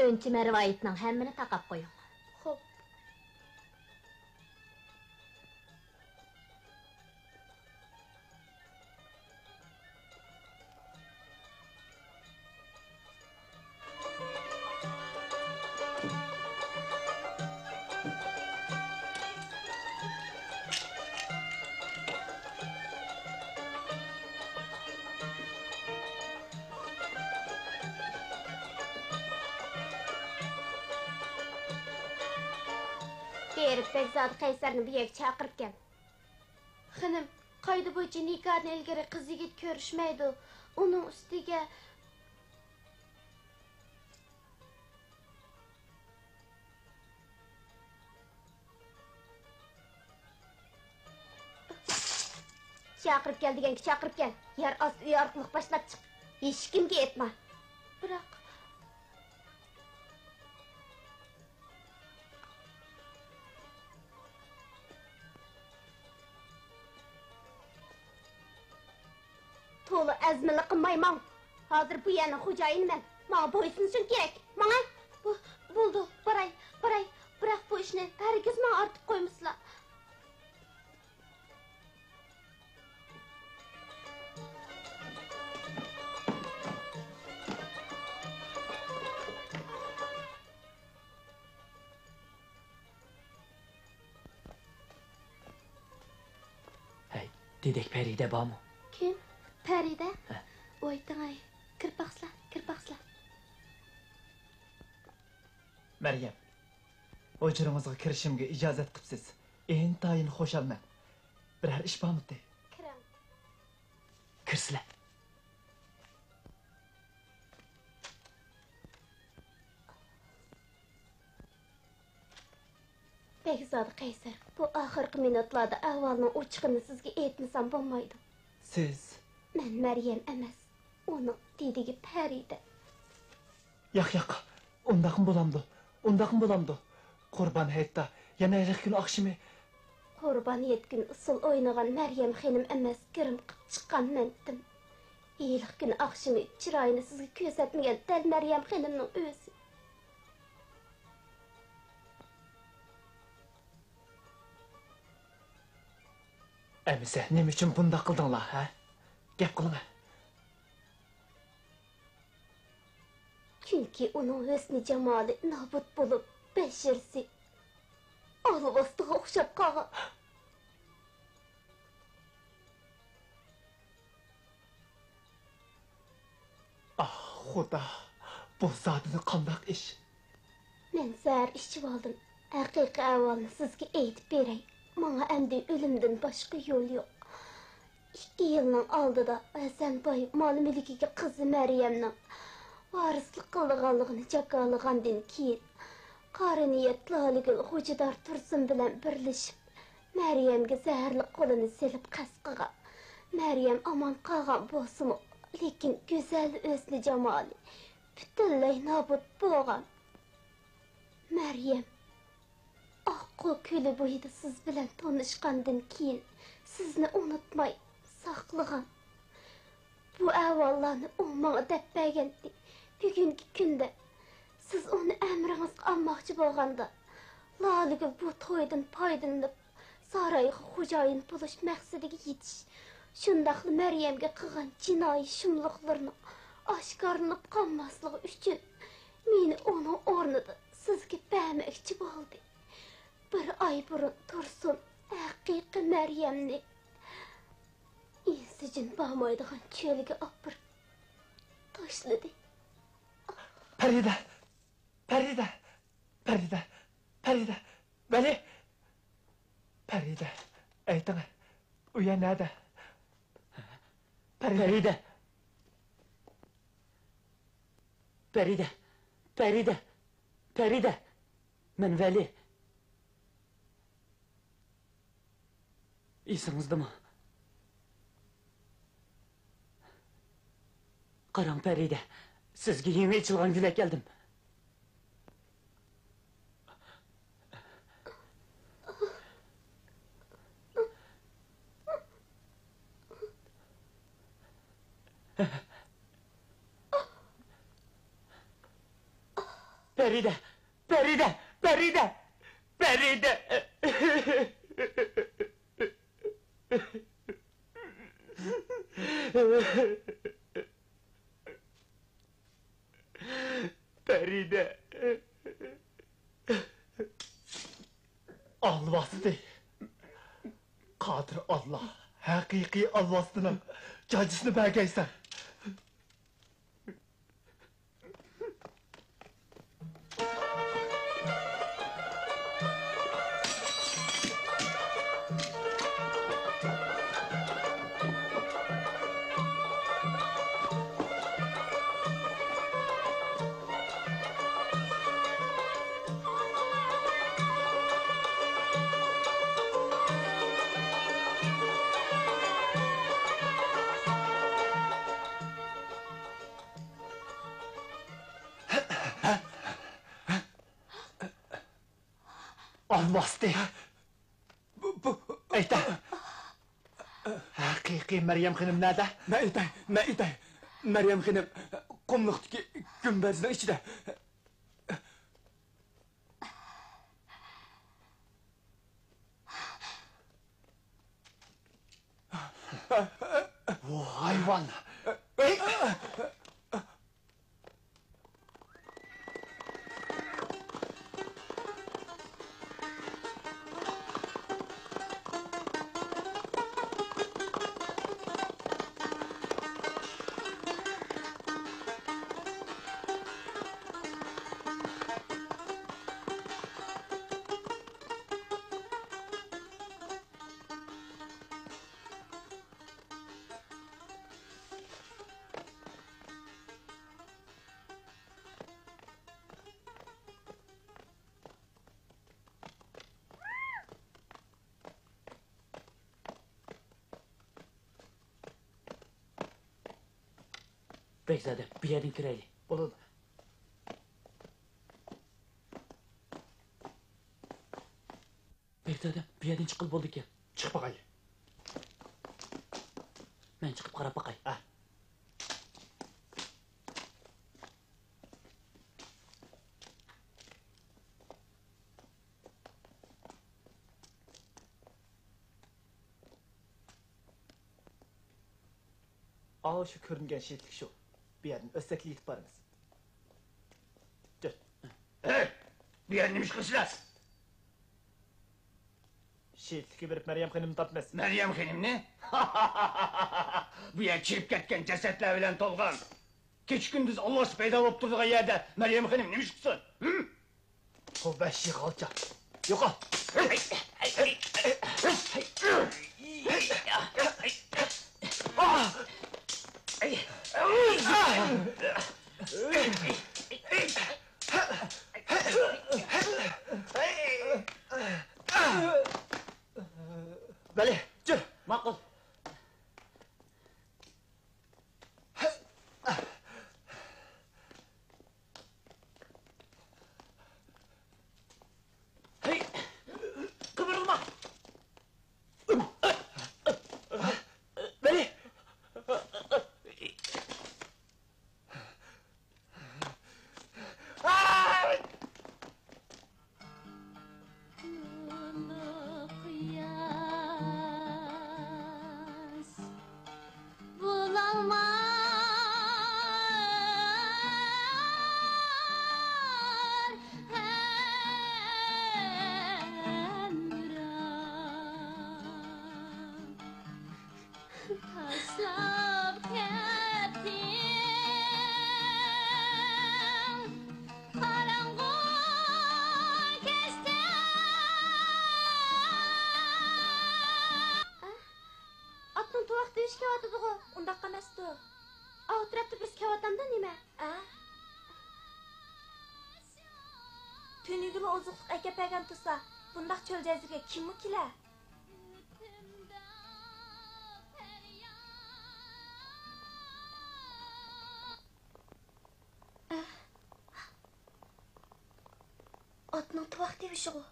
Önçi mervayetning hammini taqab qo'ying. Xo'p. Berib Bekzod Qaysarni bu yerga chaqirib kel. Xonim, qoida bo'yicha nikohdan ilgari qiz yigit ko'rishmaydi. Uning ustiga chaqirib kel deganga chaqirib kel. Yer osti uy orqali boshlab chiq. Hech kimga aytma. Biroq to'la azmili qilmayman. Hozir bu yana xo'jayinman. Menga bo'ysunishim kerak. Menga bo'ldi. Baray. Biroq bu ishni hargiz menga ortib qo'ymasizlar. Hey, dedek Farida bormi? Kim? Farida? Oytangay, kirpaqslar. Maryam, o'chiringizga kirishimga ijozat qilibsiz. Intayin xo'shalman. Biror ish bormi? Kiring. Kirsizlar. Bekzod Qaysar, bu oxirgi minutlarda ahvolning ochiqini sizga aytmasam bo'lmaydi. Siz Men Maryam emas, uning dedigi Farida. yo'q, undaqmi bo'lamdi. Qurban hayitda yana ilk kun oqshimi Qurban yetkin usul o'ynagan Maryam xonim emas, kirim qilib chiqqan mendim. İlk gün akşamı çırayını sizga ko'rsatmagan dal Maryam xonimning o'zi. Əmisə, nəm üçün bunda qıldınlar, hə? Gəp qılın. Çünki onun hüsnü cemali nabut bulup beşirsi. Alıbastığa oxşap qağa. Ah, Xuda, bu zadını qandaq iş. Men zər işçi aldım. Haqiqi ahvalını sizga aytib beray. Mana endi ölümdən başqa yol yo'q. 2 yılның aldıda Hasan boy mal mülkiga qizi Maryamning varislik qilganligini jakalagandan keyin qariniyat Laligul Xo'jador Tursun bilan birlashib Maryamga zaharli qo'lini selib qasqiga. Maryam aman qolgan bo'lsa-mu, lekin go'zal o'sli jamoli butunlay nobud bo'lgan. Maryam, oqqu ko'li bo'yida siz bilan tanishgandan keyin sizni unutmay saqlagan. Bu ahvollarni u menga deb bergandi. Bugungi kunda siz uni amringizga olmoqchi bo'lganda, Lolaga bu to'ydan foydalanib sarayga xo'jayin bo'lish maqsadiga yetish, shundaqli Maryamga qilgan jinoiy shumliqlarni oshkorlanib qolmasligi uchun meni uning o'rnida sizga bermoqchi bo'ldi. Bir oy burun Tursun haqiqiy Maryamni insijin bo'lmaydigan cho'lga opir tashladi. Farida, Vali. Farida, ayting, u yerda? Farida. Men Vali. Esingizdami? Qarang Farida, sizga yangi ichilgan gul keldim. Farida. Alvasti. Qadir Allah, haqiqiy Alvastining jajisini bergaysan. Alvasti. Ayta. Haqiqiy Maryam xonim nerede? Ma aytay. Maryam xonim qumliqdagi gumbazning ichida. Bu hayvan. Bekzade, bir yerden kireyli. Bo'ladi. Bekzade, bir yerden çıkıp oldu ki. Chiqib baqay. Ben çıkıp qarab baqay. Al şu ko'ringan shetlik shu. Bir yerdan o'sakli yetib boramiz. Dur. Bu yer neymiş kızlar? Shetlikka berib Maryam xonimni topmas. Meryem Hanım ne? Bu yer çirip ketken cesetler bilen tolgan. Keç gündüz Allah'sı peyda olup durduğu yerde Meryem Hanım neymiş kızın? Bu beş yığalca. Yok al. Vali, dur. Makul. Taşlap kettin Karangu kestin Atның tuvaқты iş kevatıdı go, undaq qamasdı. Oturaptı biz kevatamda nime? Tünügümü ozuqluq әкеп tursa, bundaq çöl jazirga kimmi kelar? Atның tuvaq devişi go.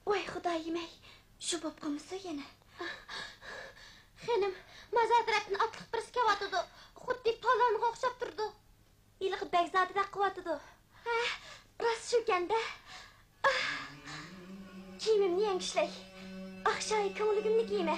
Voy Xudoyim ey, shu bo'p qolmasa yana. Xanim, mazar tarafdan atliq birisi kelyotidi. Xuddi talonga o'xshab turdi. Iliq begzodida qilyotidi. Ha, rost shukanda. Kiyimimni yangishlay. Axshoy ko'ngligimni kiyma.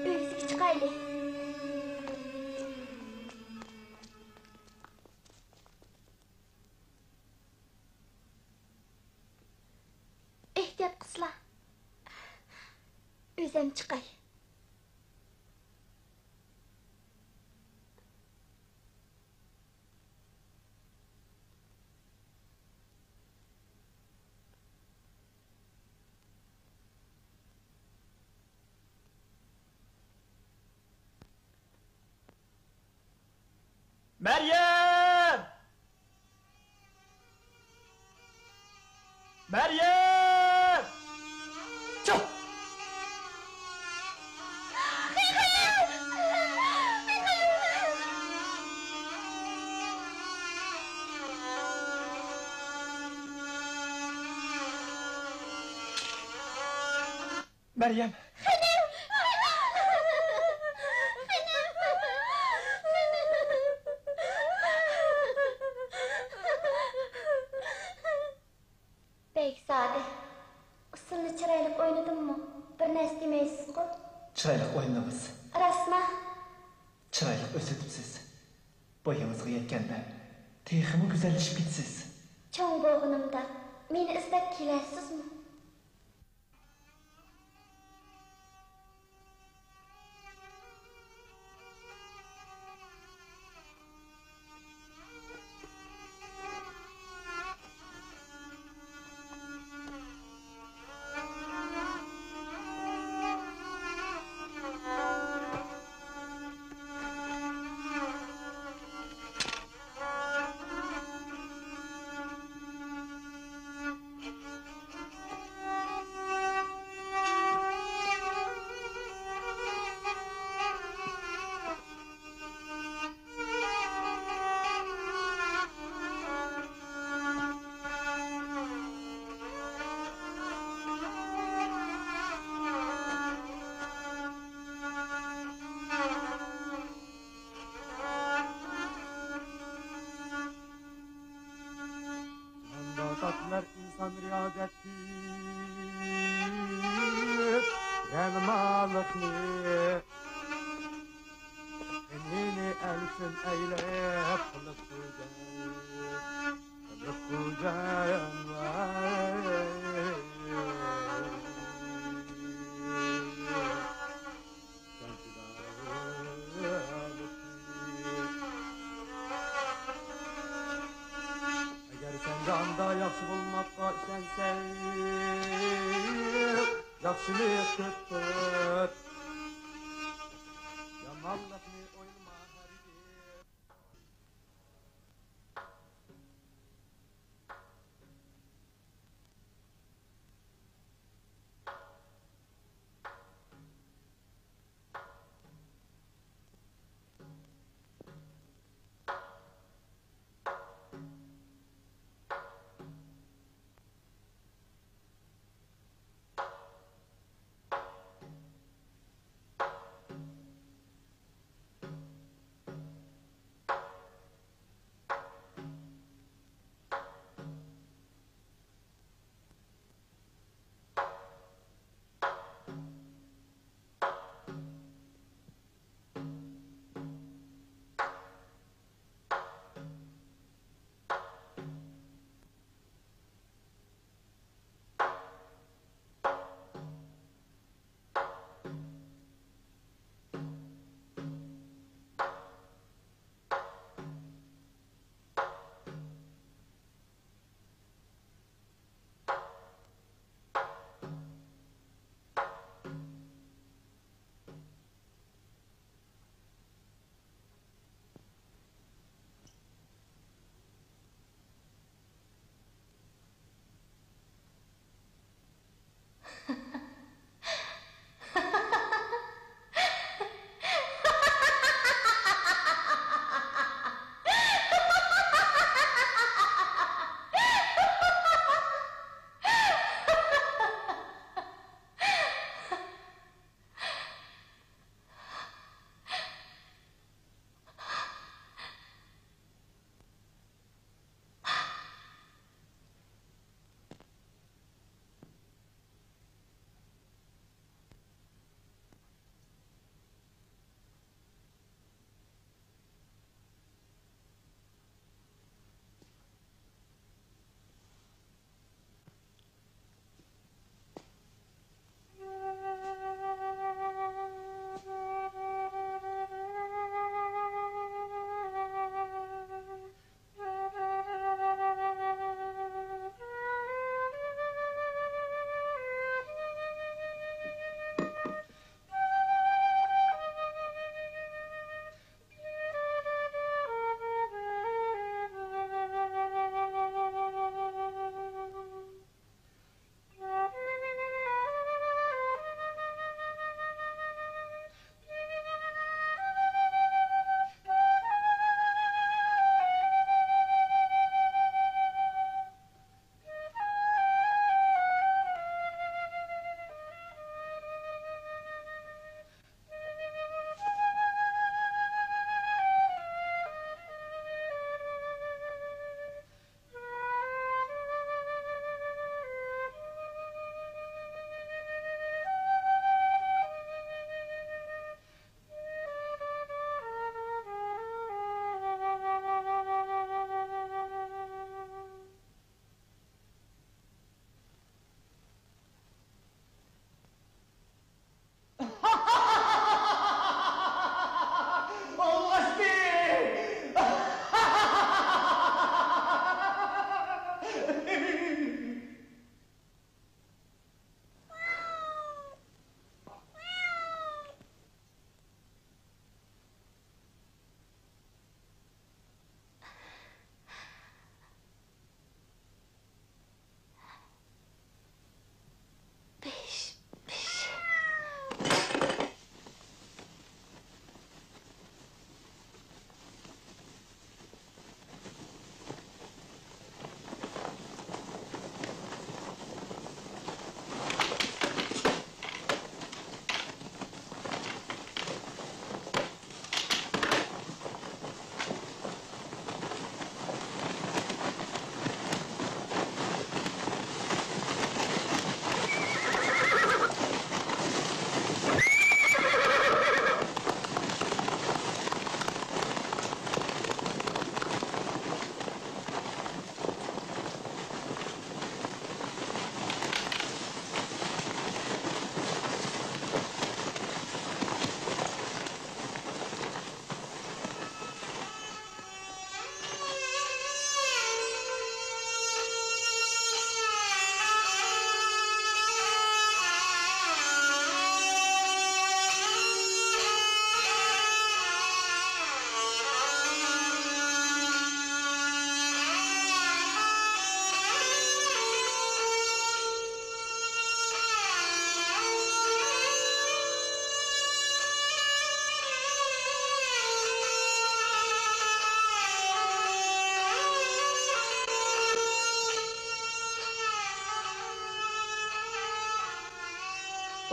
Öylesi çıkaylı. Ehtiyat kızlar. Özem çıkay. Meryem! Meryem! Çık! Meryem! Bekzade, ısınlı çıraylık oynadın mı? Bir nes demeysiz ko? Çıraylık oynadınız. Rasma, Çıraylık ösetipsiz. Boyunuzga yetkende teximi güzelleşip gitsiz. çoğun boğunumda meni izlep kelesiz mi? Tatlar insan riyazettir, yanmalıklı. Kendini elsin eylep Yaxşılık köpüt. Yamanlıkni oylama harbi.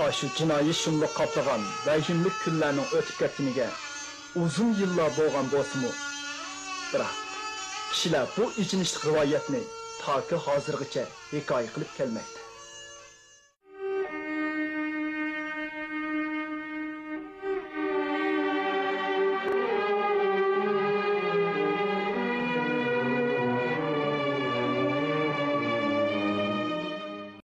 Aşu jinoiy shumliq qoplagan vahimlik kunlarning o'tib ketganiga uzun yillar bo'lgan bo'lsa-mu, biroq kishilar bu ichinishli rivoyatni toki hozirgacha hikoya qilib kelmoqda.